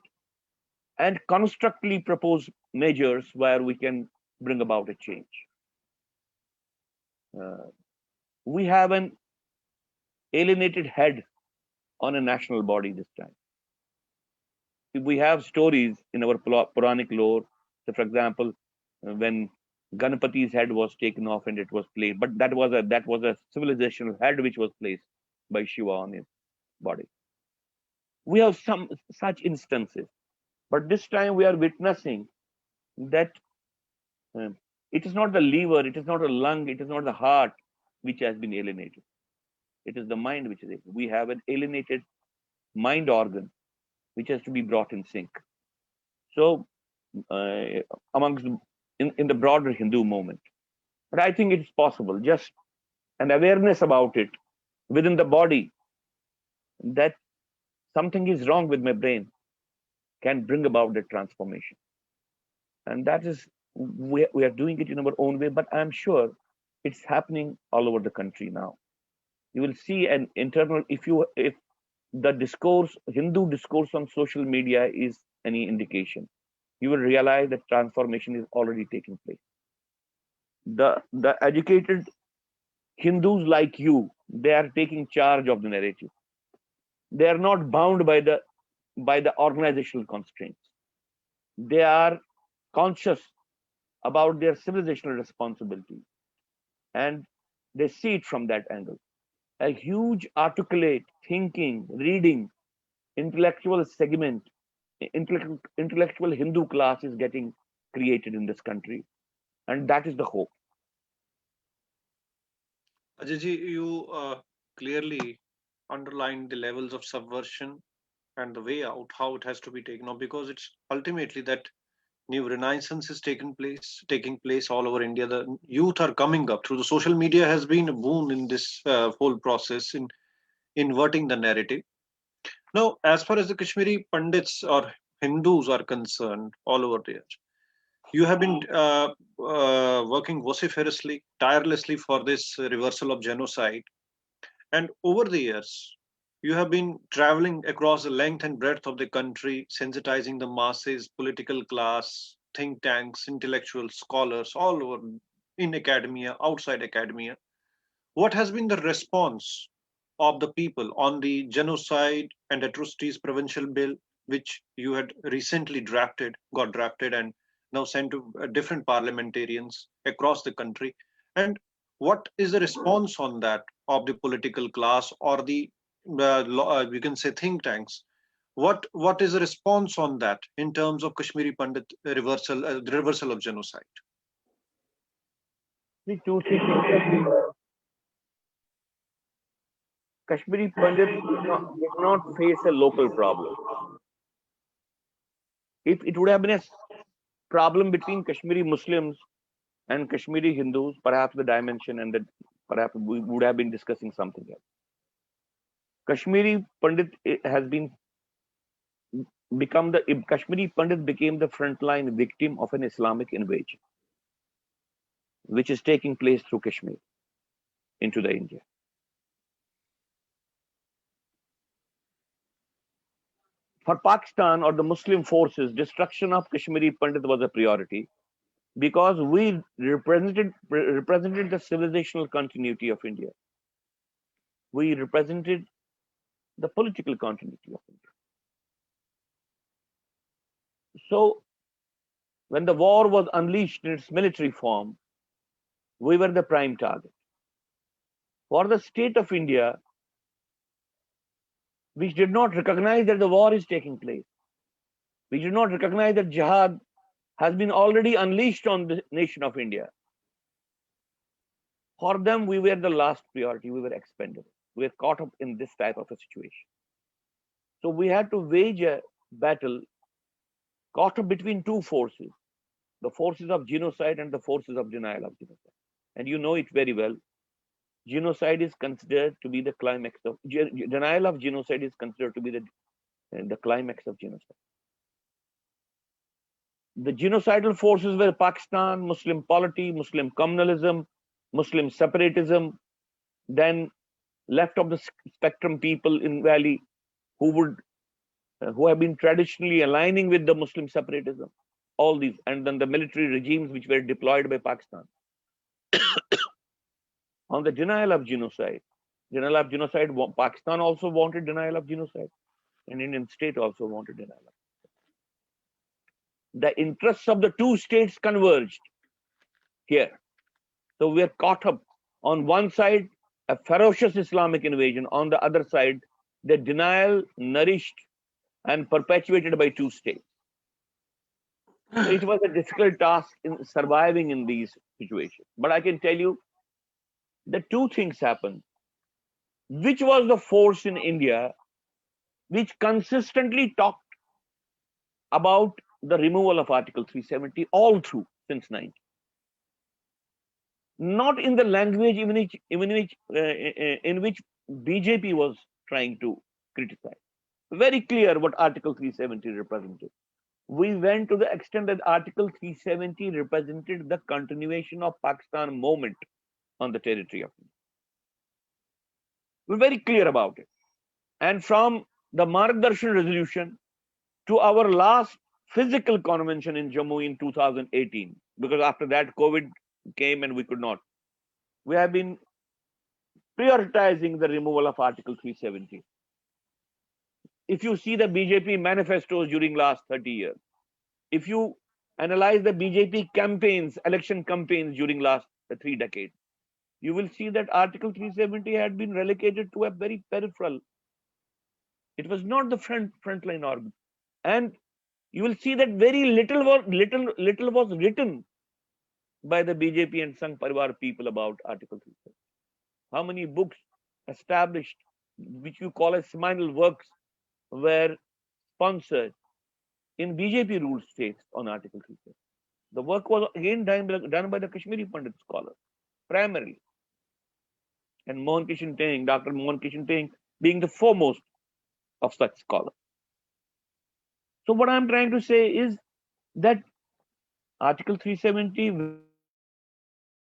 and constructively propose measures where we can bring about a change. We have an alienated head on a national body this time. We have stories in our Puranic lore. So, for example, when Ganapati's head was taken off and it was placed, but that was a civilizational head which was placed by Shiva on his body. We have some such instances, but this time we are witnessing that uh, it is not the liver, it is not the lung, it is not the heart which has been alienated. It is the mind which is alienated. We have an alienated mind organ which has to be brought in sync. So, uh, amongst in the broader Hindu movement, but I think it's possible. Just an awareness about it within the body that something is wrong with my brain can bring about the transformation, and that is we are doing it in our own way. But I'm sure it's happening all over the country now. You will see an internal if the discourse, Hindu discourse on social media is any indication, you will realize that transformation is already taking place. The educated Hindus like you, they are taking charge of the narrative. They are not bound by the organizational constraints. They are conscious about their civilizational responsibility, and they see it from that angle. a huge articulate, thinking, reading, intellectual segment, intellectual Hindu class is getting created in this country. And that is the hope. Ajayji, you clearly underlined the levels of subversion and the way out, how it has to be taken up, because it's ultimately that new renaissance is taking place all over India. The youth are coming up through the social media has been a boon in this whole process in inverting the narrative. Now, as far as the Kashmiri Pandits or Hindus are concerned, all over there, you have been working vociferously, tirelessly for this reversal of genocide. And over the years, you have been traveling across the length and breadth of the country, sensitizing the masses, political class, think tanks, intellectuals, scholars, all over in academia, outside academia. What has been the response of the people on the Genocide and Atrocities Prevention Bill, which you had recently got drafted, and now sent to different parliamentarians across the country? And what is the response on that of the political class or the, we can say, think tanks? What is the response on that in terms of Kashmiri Pandit reversal, the reversal of genocide? The two things. Kashmiri Pandits did not face a local problem. If it would have been a problem between Kashmiri Muslims and Kashmiri Hindus, perhaps the dimension and the perhaps we would have been discussing something else. Kashmiri Pandit has been become the Kashmiri Pandit became the frontline victim of an Islamic invasion, which is taking place through Kashmir into the India. For Pakistan or the Muslim forces, destruction of Kashmiri Pandit was a priority because we represented the civilizational continuity of India. We represented the political continuity of India. So when the war was unleashed in its military form, we were the prime target. For the state of India, which did not recognize that the war is taking place, we did not recognize that jihad has been already unleashed on the nation of India. For them, we were the last priority. We were expendable. We were caught up in this type of a situation. So we had to wage a battle caught up between two forces, the forces of genocide and the forces of denial of genocide. And you know it very well. Genocide is considered to be the climax of denial of genocide is considered to be the climax of genocide. The genocidal forces were Pakistan, Muslim polity, Muslim communalism, Muslim separatism, then left of the spectrum people in Valley who have been traditionally aligning with the Muslim separatism, all these, and then the military regimes which were deployed by Pakistan. On the denial of genocide, Pakistan also wanted denial of genocide, and Indian state also wanted denial of genocide. The interests of the two states converged here. So we are caught up on one side, a ferocious Islamic invasion, on the other side, the denial nourished and perpetuated by two states. So it was a difficult task in surviving in these situations. But I can tell you that two things happened. Which was the force in India which consistently talked about the removal of Article 370 all through since 90? Not in the language in which BJP was trying to criticize. Very clear what Article 370 represented. We went to the extent that Article 370 represented the continuation of Pakistan movement on the territory of India. We're very clear about it. And from the Margdarshan resolution to our last physical convention in Jammu in 2018, because after that COVID came and we could not, we have been prioritizing the removal of Article 370. If you see the BJP manifestos during last 30 years, if you analyze the BJP campaigns, election campaigns during last 3 decades, you will see that Article 370 had been relegated to a very peripheral. It was not the frontline argument, and you will see that very little was written by the BJP and Sangh Parivar people about Article 370. How many books established, which you call as seminal works, were sponsored in BJP ruled states on Article 370? The work was again done by the Kashmiri Pandit scholars, primarily. And Dr. Mohan Kishan Teng being the foremost of such scholars. So what I'm trying to say is that Article 370,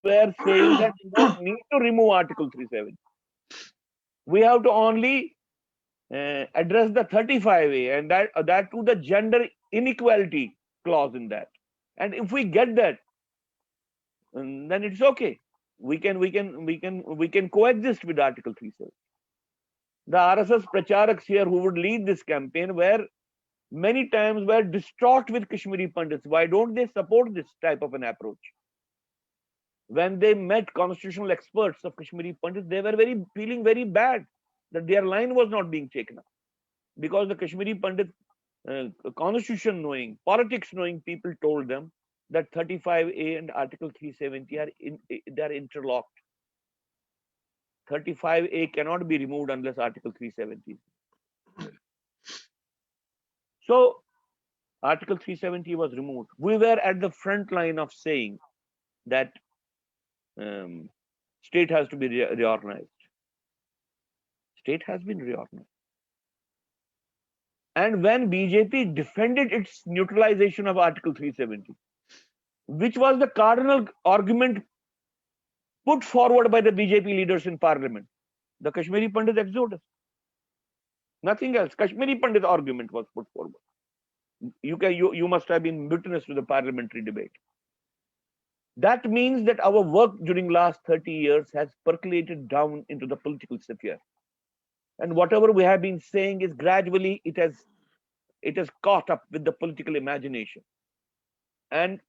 were saying that we don't need to remove Article 370. We have to only address the 35A, and that to the gender inequality clause in that. And if we get that, then it's okay. We can coexist with Article 370. The RSS pracharaks here who would lead this campaign many times were distraught with Kashmiri Pandits. Why don't they support this type of an approach? When they met constitutional experts of Kashmiri Pandits, they were feeling very bad that their line was not being taken up, because the Kashmiri Pandit constitution knowing, politics knowing people told them that 35A and Article 370 are interlocked. 35A cannot be removed unless Article 370. So Article 370 was removed. We were at the front line of saying that state has to be reorganized. State has been reorganized. And when BJP defended its neutralization of Article 370, which was the cardinal argument put forward by the BJP leaders in parliament, the Kashmiri Pandit exodus. Nothing else. Kashmiri Pandit argument was put forward. You must have been witness to the parliamentary debate. That means that our work during last 30 years has percolated down into the political sphere. And whatever we have been saying is gradually it has caught up with the political imagination. And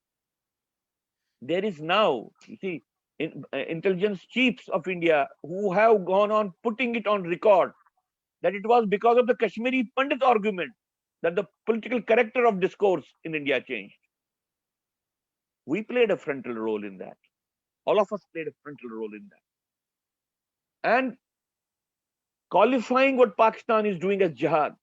there is now, you see, intelligence chiefs of India who have gone on putting it on record that it was because of the Kashmiri Pandit argument that the political character of discourse in India changed. We played a frontal role in that. All of us played a frontal role in that. And qualifying what Pakistan is doing as jihad,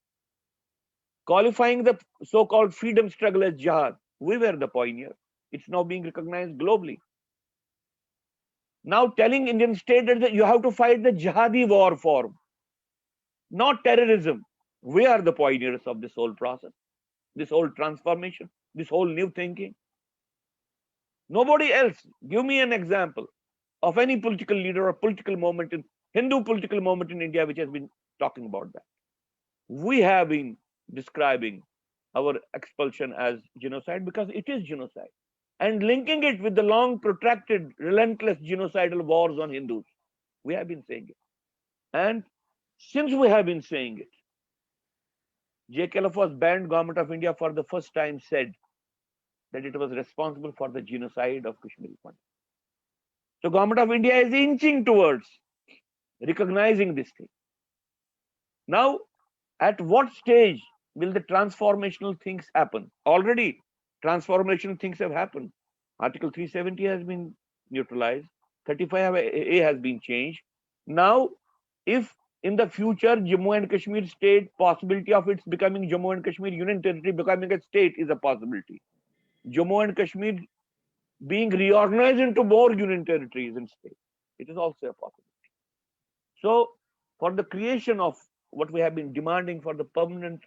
qualifying the so-called freedom struggle as jihad, we were the pioneer. It's now being recognized globally. Now telling Indian state that you have to fight the jihadi war form, not terrorism. We are the pioneers of this whole process, this whole transformation, this whole new thinking. Nobody else. Give me an example of any political leader or political moment in Hindu political moment in India which has been talking about that. We have been describing our expulsion as genocide because it is genocide, and linking it with the long protracted relentless genocidal wars on Hindus. We have been saying it. And since we have been saying it, JKLF's banned government of India for the first time said that it was responsible for the genocide of Kashmiri Pandits. So government of India is inching towards recognizing this thing. Now, at what stage will the transformational things happen? Already transformational things have happened. Article 370 has been neutralized. 35A has been changed. Now, if in the future Jammu and Kashmir state, possibility of its becoming Jammu and Kashmir Union Territory becoming a state is a possibility. Jammu and Kashmir being reorganized into more union territories and states, it is also a possibility. So, for the creation of what we have been demanding for the permanent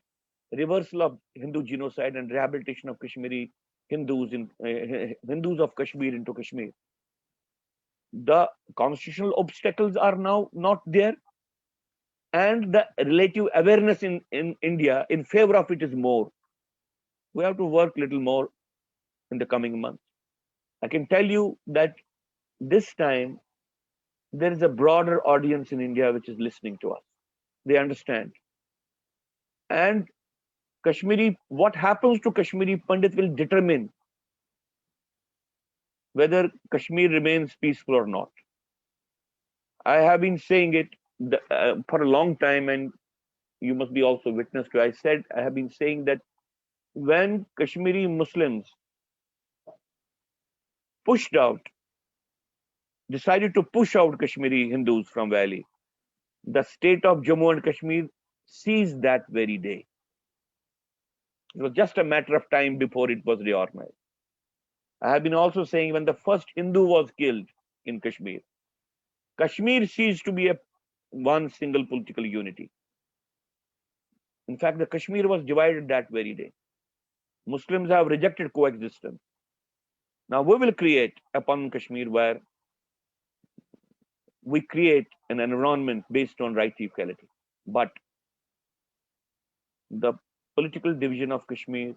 reversal of Hindu genocide and rehabilitation of Kashmiri Hindus Hindus of Kashmir into Kashmir, the constitutional obstacles are now not there, and the relative awareness in India in favor of it is more. We have to work little more in the coming months. I can tell you that this time there is a broader audience in India which is listening to us. They understand. And what happens to Kashmiri Pandit will determine whether Kashmir remains peaceful or not. I have been saying it for a long time, and you must be also witness to. I have been saying that when Kashmiri Muslims pushed out, decided to push out Kashmiri Hindus from Valley, the state of Jammu and Kashmir seized that very day. It was just a matter of time before it was reorganized. I have been also saying when the first Hindu was killed in Kashmir, Kashmir ceased to be a one single political unity. In fact, the Kashmir was divided that very day. Muslims have rejected coexistence. Now we will create upon Kashmir where we create an environment based on right equality. But the political division of Kashmir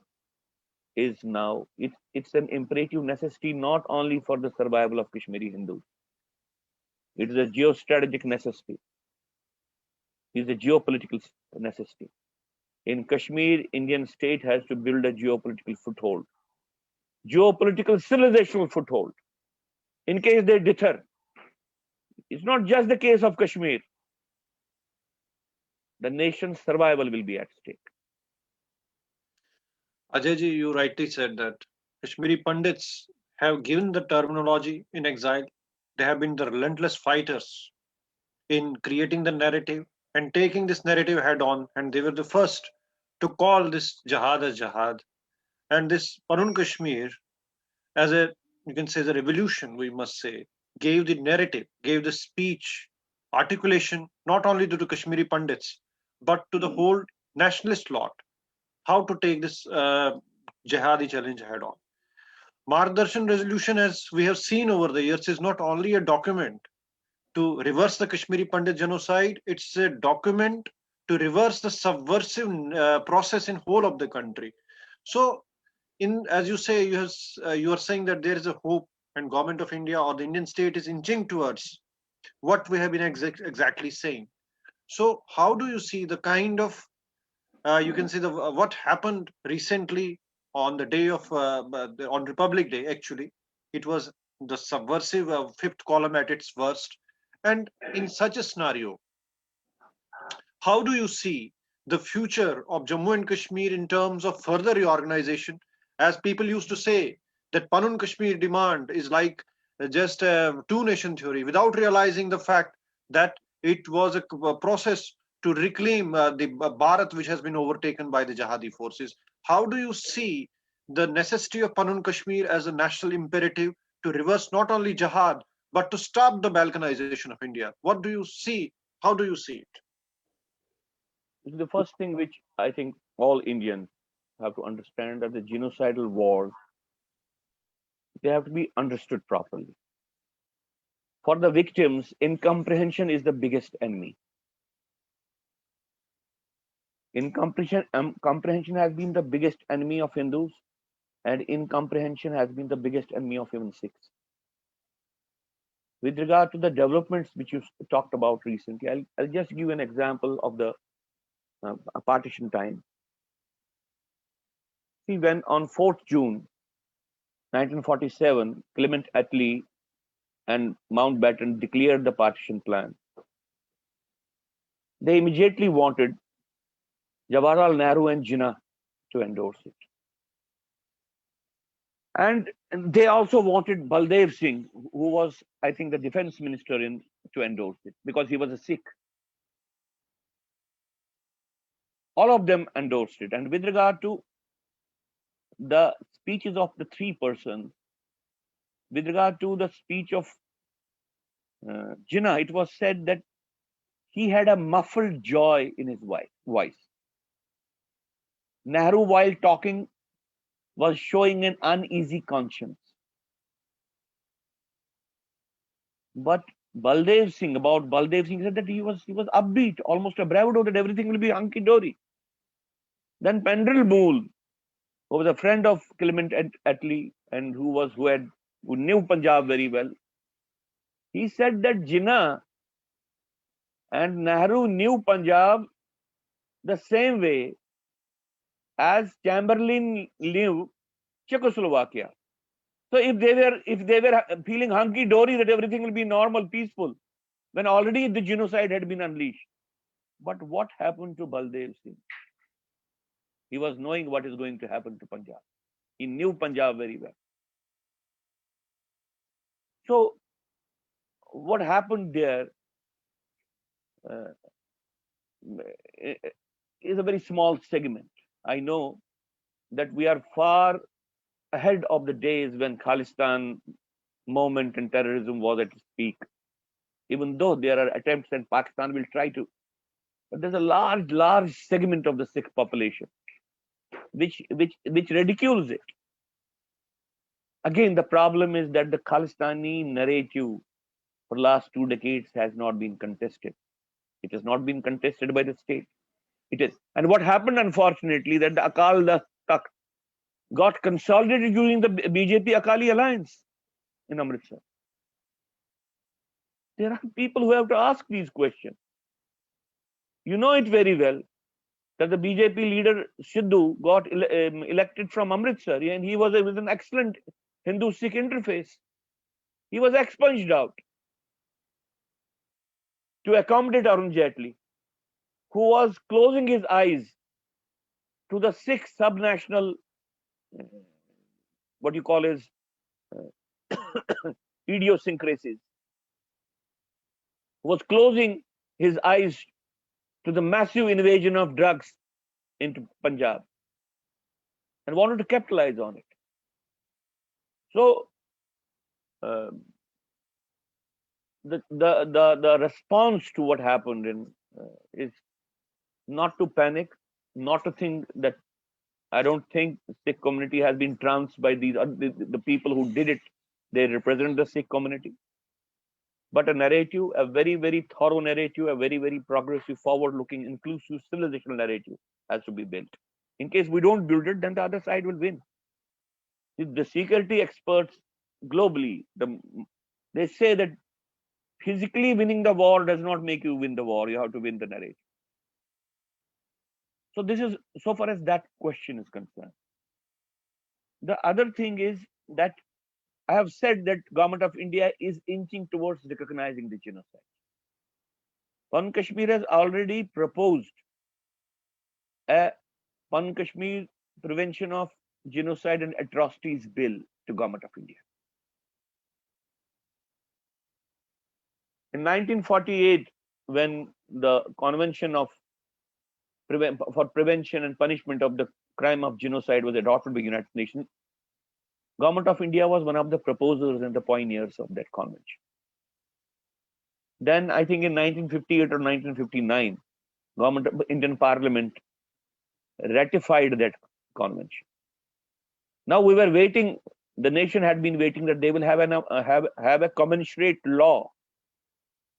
is now, it's an imperative necessity not only for the survival of Kashmiri Hindus. It is a geostrategic necessity. It is a geopolitical necessity. In Kashmir, Indian state has to build a geopolitical foothold, geopolitical civilizational foothold. In case they deter, it's not just the case of Kashmir. The nation's survival will be at stake. Ajayji, you rightly said that Kashmiri Pandits have given the terminology in exile. They have been the relentless fighters in creating the narrative and taking this narrative head on, and they were the first to call this jihad as jihad. And this Panun Kashmir, as a, you can say, the revolution, we must say, gave the narrative, gave the speech, articulation, not only to the Kashmiri Pandits, but to the whole nationalist lot, how to take this jihadi challenge head on. Margdarshan resolution, as we have seen over the years, is not only a document to reverse the Kashmiri Pandit genocide, it's a document to reverse the subversive process in whole of the country. So, in as you say, you are saying that there is a hope, and government of India or the Indian state is inching towards what we have been exactly saying. So, how do you see the kind of you can see the what happened recently on the day of on Republic Day? Actually, it was the subversive fifth column at its worst. And in such a scenario, how do you see the future of Jammu and Kashmir in terms of further reorganization? As people used to say, that Panun Kashmir demand is like just a two nation theory, without realizing the fact that it was a process to reclaim the Bharat, which has been overtaken by the Jihadi forces. How do you see the necessity of Panun Kashmir as a national imperative to reverse not only jihad, but to stop the balkanization of India? What do you see? How do you see it? This is the first thing which I think all Indians have to understand, that the genocidal wars, they have to be understood properly. For the victims, incomprehension is the biggest enemy. Comprehension has been the biggest enemy of Hindus, and incomprehension has been the biggest enemy of even Sikhs. With regard to the developments which you talked about recently, I'll just give an example of the partition time. See, when on 4th June 1947, Clement Attlee and Mountbatten declared the partition plan, they immediately wanted Jawaharlal Nehru and Jinnah to endorse it. And they also wanted Baldev Singh, who was, I think, the defense minister, to endorse it because he was a Sikh. All of them endorsed it. And with regard to the speeches of the three persons, with regard to the speech of Jinnah, it was said that he had a muffled joy in his voice. Nehru, while talking, was showing an uneasy conscience. But Baldev Singh said that he was upbeat, almost a bravado, that everything will be hunky dory. Then Pendrell Mool, who was a friend of Clement Attlee and who knew Punjab very well, he said that Jinnah and Nehru knew Punjab the same way as Chamberlain knew Czechoslovakia. So if they were feeling hunky dory, that everything will be normal, peaceful, when already the genocide had been unleashed. But what happened to Baldev Singh? He was knowing what is going to happen to Punjab. He knew Punjab very well. So what happened there uh, is a very small segment. I know that we are far ahead of the days when Khalistan movement and terrorism was at its peak. Even though there are attempts and Pakistan will try to, but there's a large segment of the Sikh population which ridicules it. Again, the problem is that the Khalistani narrative for the last 2 decades has not been contested. It has not been contested by the state. It is. And what happened, unfortunately, that the Akal Takht got consolidated during the BJP Akali alliance in Amritsar. There are people who have to ask these questions. You know it very well that the BJP leader Sidhu got elected from Amritsar, and he was with an excellent Hindu-Sikh interface. He was expunged out to accommodate Arun Jaitley, who was closing his eyes to the Sikh subnational, what you call as idiosyncrasies, was closing his eyes to the massive invasion of drugs into Punjab and wanted to capitalize on it. So the response to what happened is not to panic, not to think that I don't think the Sikh community has been tranced by these the people who did it. They represent the Sikh community. But a narrative, a very thorough narrative, a very progressive, forward-looking, inclusive, civilizational narrative has to be built. In case we don't build it, then the other side will win. The security experts globally, they say that physically winning the war does not make you win the war. You have to win the narrative. So this is so far as that question is concerned. The other thing is that I have said that government of India is inching towards recognizing the genocide. Pan Kashmir has already proposed a Pan Kashmir Prevention of Genocide and Atrocities Bill to government of India. In 1948, when the Convention of for Prevention and Punishment of the Crime of Genocide was adopted by the United Nations, Government of India was one of the proposers and the pioneers of that convention. Then I think in 1958 or 1959, Government of Indian Parliament ratified that convention. Now we were waiting, the nation had been waiting that they will have a commensurate law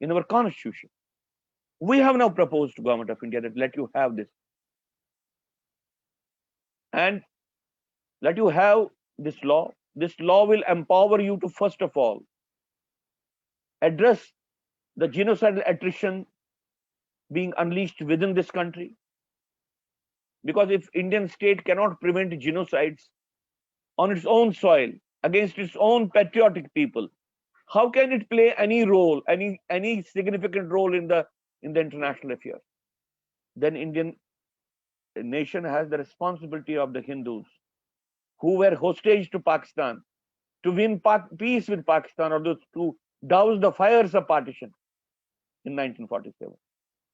in our constitution. We have now proposed to Government of India that let you have this. And let you have this law. This law will empower you to, first of all, address the genocidal attrition being unleashed within this country. Because if Indian state cannot prevent genocides on its own soil, against its own patriotic people, how can it play any role, any significant role in the international affairs? Then Indian nation has the responsibility of the Hindus who were hostage to Pakistan to win peace with Pakistan, or to douse the fires of partition in 1947.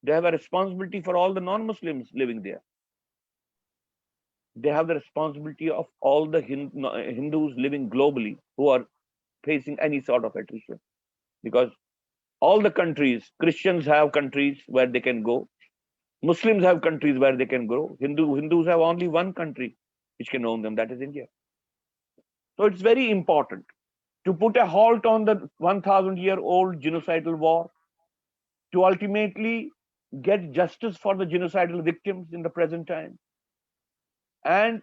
They have a responsibility for all the non-Muslims living there. They have the responsibility of all the Hindus living globally who are facing any sort of attrition. Because all the countries, Christians have countries where they can go, Muslims have countries where they can go, Hindus have only one country which can own them, that is India. So it's very important to put a halt on the 1,000-year-old genocidal war, to ultimately get justice for the genocidal victims in the present time, and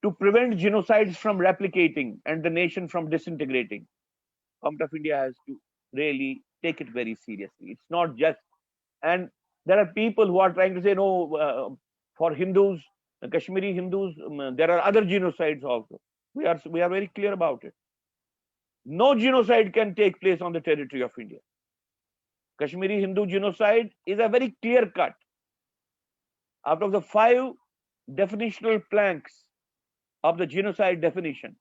to prevent genocides from replicating and the nation from disintegrating. Government of India has to really take it very seriously. It's not just, and there are people who are trying to say, no, for Hindus, Kashmiri Hindus, there are other genocides also. We are very clear about it. No genocide can take place on the territory of India. Kashmiri Hindu genocide is a very clear cut. Out of the 5 definitional planks of the genocide definition,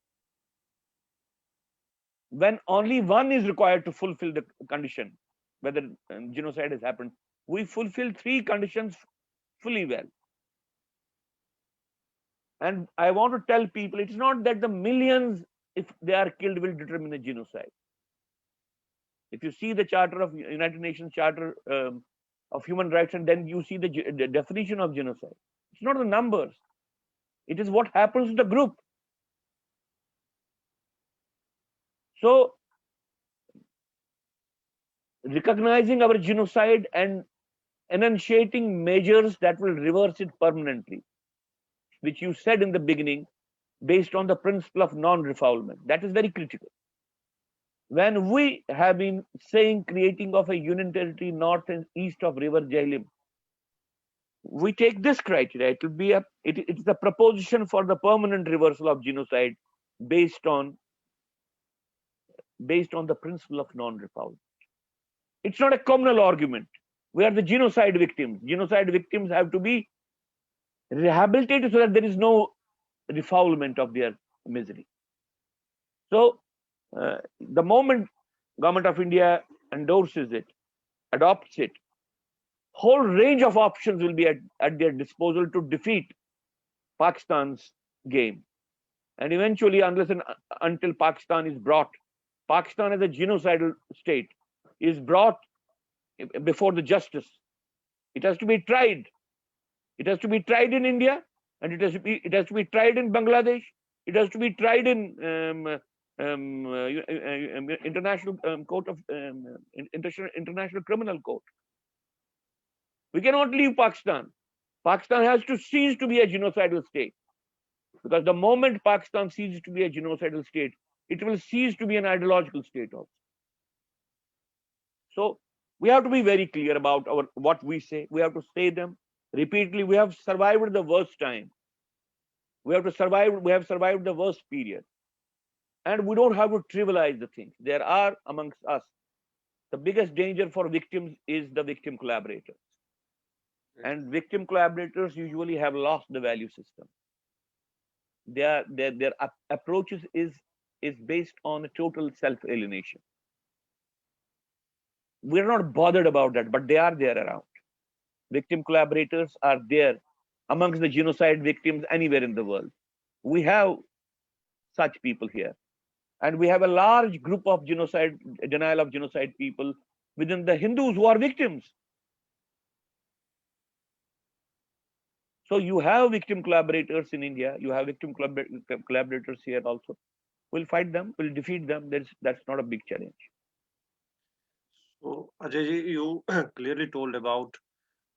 when only one is required to fulfill the condition, whether genocide has happened, we fulfill 3 conditions fully well. And I want to tell people, it's not that the millions, if they are killed, will determine the genocide. If you see the Charter of United Nations Charter of Human Rights, and then you see the definition of genocide, it's not the numbers. It is what happens to the group. So, recognizing our genocide and enunciating measures that will reverse it permanently, which you said in the beginning, based on the principle of non-refoulement, that is very critical. When we have been saying creating of a union territory north and east of River Jhelum, we take this criteria. It will be it's the proposition for the permanent reversal of genocide based on the principle of non-refoulement. It's not a communal argument. We are the genocide victims. Genocide victims have to be rehabilitated so that there is no refoulement of their misery. So, the moment Government of India endorses it, adopts it, whole range of options will be at their disposal to defeat Pakistan's game. And eventually, unless and until Pakistan is brought, Pakistan as a genocidal state is brought before the justice. It has to be tried. It has to be tried in India, and it has to be tried in Bangladesh. It has to be tried in international court of international criminal court. We cannot leave Pakistan. Pakistan has to cease to be a genocidal state, because the moment Pakistan ceases to be a genocidal state, it will cease to be an ideological state also. So we have to be very clear about what we say. We have to say them repeatedly. We have survived the worst time. We have survived the worst period. And we don't have to trivialize the things. There are amongst us, the biggest danger for victims is the victim collaborators. And victim collaborators usually have lost the value system. Their approaches is based on a total self-alienation. We're not bothered about that, but they are there around. Victim collaborators are there amongst the genocide victims anywhere in the world. We have such people here. And we have a large group of denial of genocide people within the Hindus who are victims. So you have victim collaborators in India. You have victim collaborators here also. We'll fight them. We'll defeat them. That's not a big challenge. So, Ajay, you clearly told about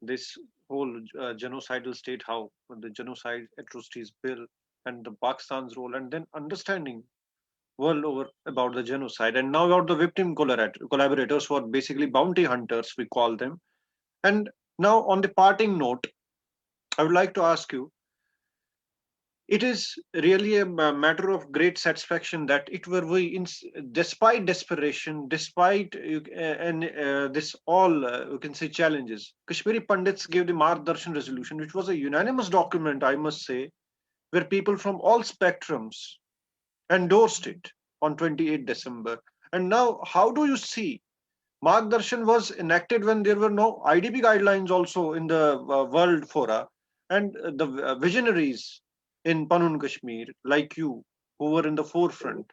this whole genocidal state, how the Genocide Atrocities Bill and the Pakistan's role, and then understanding world over about the genocide, and now about the victim collaborators who are basically bounty hunters, we call them. And now, on the parting note, I would like to ask you, it is really a matter of great satisfaction that it were we, despite desperation, despite this all you can say challenges, Kashmiri Pandits gave the Margdarshan resolution, which was a unanimous document, I must say, where people from all spectrums endorsed it on 28 December. And now, how do you see Margdarshan was enacted when there were no IDP guidelines also in the world fora, and the visionaries in Panun Kashmir, like you, who were in the forefront.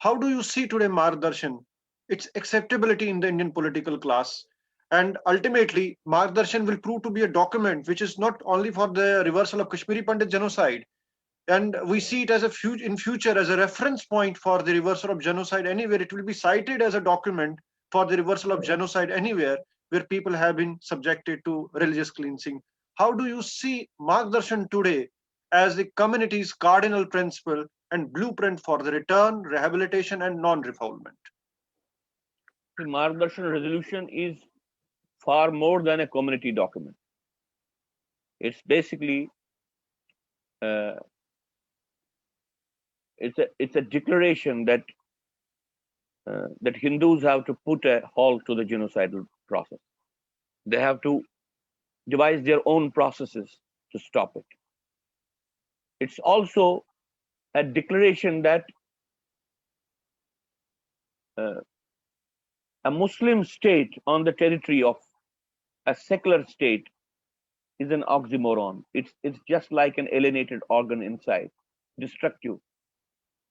How do you see today Margdarshan, its acceptability in the Indian political class? And ultimately, Margdarshan will prove to be a document which is not only for the reversal of Kashmiri Pandit genocide, and we see it as in future as a reference point for the reversal of genocide anywhere. It will be cited as a document for the reversal of genocide anywhere where people have been subjected to religious cleansing. How do you see Margdarshan today as the community's cardinal principle and blueprint for the return, rehabilitation, and non-refoulement? The Margdarshan resolution is far more than a community document. It's basically it's a declaration that Hindus have to put a halt to the genocidal process. They have to devise their own processes to stop it. It's also a declaration that uh, a Muslim state on the territory of a secular state is an oxymoron. It's just like an alienated organ inside, destructive,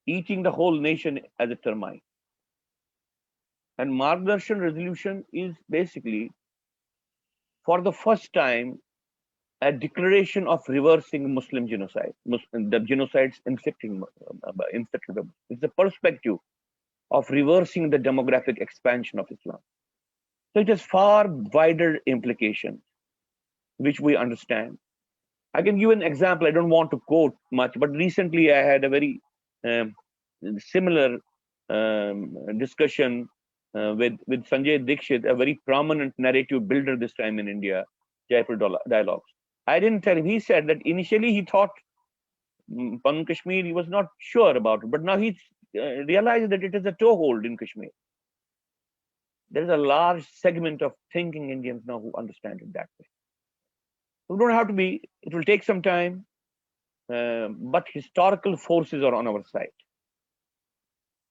eating the whole nation as a termite. And Margdarshan resolution is basically, for the first time, a declaration of reversing Muslim genocide, the genocides inflicted. It's a perspective of reversing the demographic expansion of Islam. So it has far wider implications, which we understand. I can give an example. I don't want to quote much, but recently I had a very similar discussion with Sanjay Dikshit, a very prominent narrative builder this time in India, Jaipur Dialogues. I didn't tell him. He said that initially he thought Pan Kashmir, he was not sure about it, but now he realized that it is a toehold in Kashmir. There is a large segment of thinking Indians now who understand it that way. We don't have to be, it will take some time, but historical forces are on our side.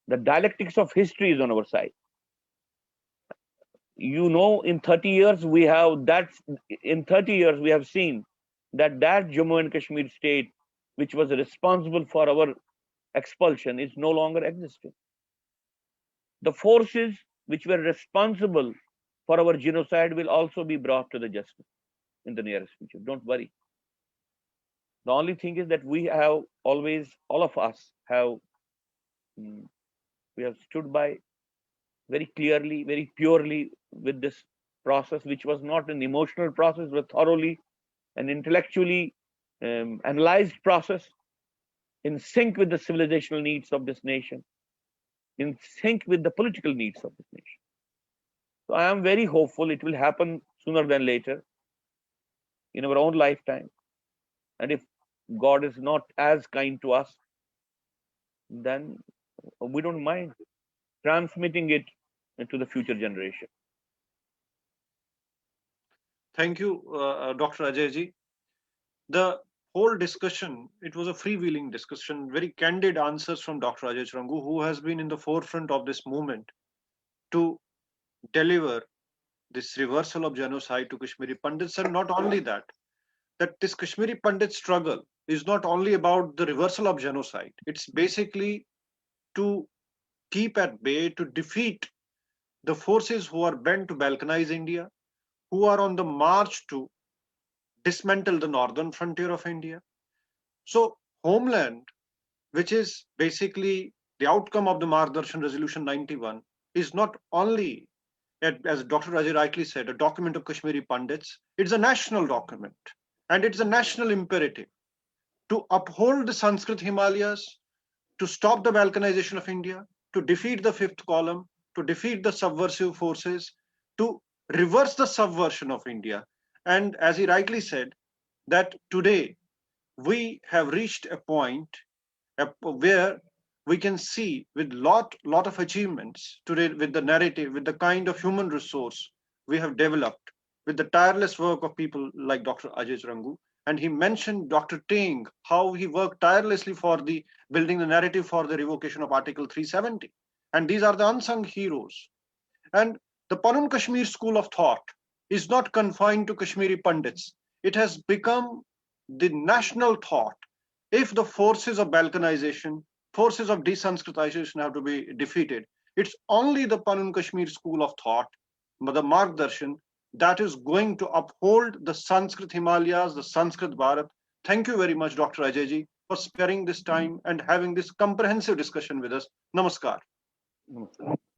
The dialectics of history is on our side. You know, in 30 years, we have seen that Jammu and Kashmir state, which was responsible for our expulsion, is no longer existing. The forces which were responsible for our genocide will also be brought to the justice in the nearest future. Don't worry. The only thing is that we have always, all of us have, we have stood by very clearly, very purely with this process, which was not an emotional process, but thoroughly an intellectually analyzed process in sync with the civilizational needs of this nation, in sync with the political needs of this nation. So I am very hopeful it will happen sooner than later in our own lifetime. And if God is not as kind to us, then we don't mind transmitting it to the future generation. Thank you, Dr. Ajay. The whole discussion, it was a freewheeling discussion, very candid answers from Dr. Ajay Chrungoo, who has been in the forefront of this movement to deliver this reversal of genocide to Kashmiri Pandits. And not only that this Kashmiri Pandit struggle is not only about the reversal of genocide, it's basically to keep at bay, to defeat the forces who are bent to balkanize India, who are on the march to dismantle the northern frontier of India. So, Homeland, which is basically the outcome of the Margdarshan Resolution 91, is not only, as Dr. Ajay rightly said, a document of Kashmiri Pandits, it's a national document. And it's a national imperative to uphold the Sanskrit Himalayas, to stop the balkanization of India, to defeat the fifth column, to defeat the subversive forces, to reverse the subversion of India. And as he rightly said, that today we have reached a point where we can see with lot of achievements today, with the narrative, with the kind of human resource we have developed, with the tireless work of people like Dr. Ajay Chrungoo. And he mentioned Dr. Ting, how he worked tirelessly for the building the narrative for the revocation of Article 370. And these are the unsung heroes. And the Panun Kashmir school of thought is not confined to Kashmiri Pandits. It has become the national thought. If the forces of balkanization, forces of desanskritization have to be defeated, it's only the Panun Kashmir school of thought, the Margdarshan, that is going to uphold the Sanskrit Himalayas, the Sanskrit Bharat. Thank you very much, Dr. Ajay for sparing this time and having this comprehensive discussion with us. Namaskar. Namaskar.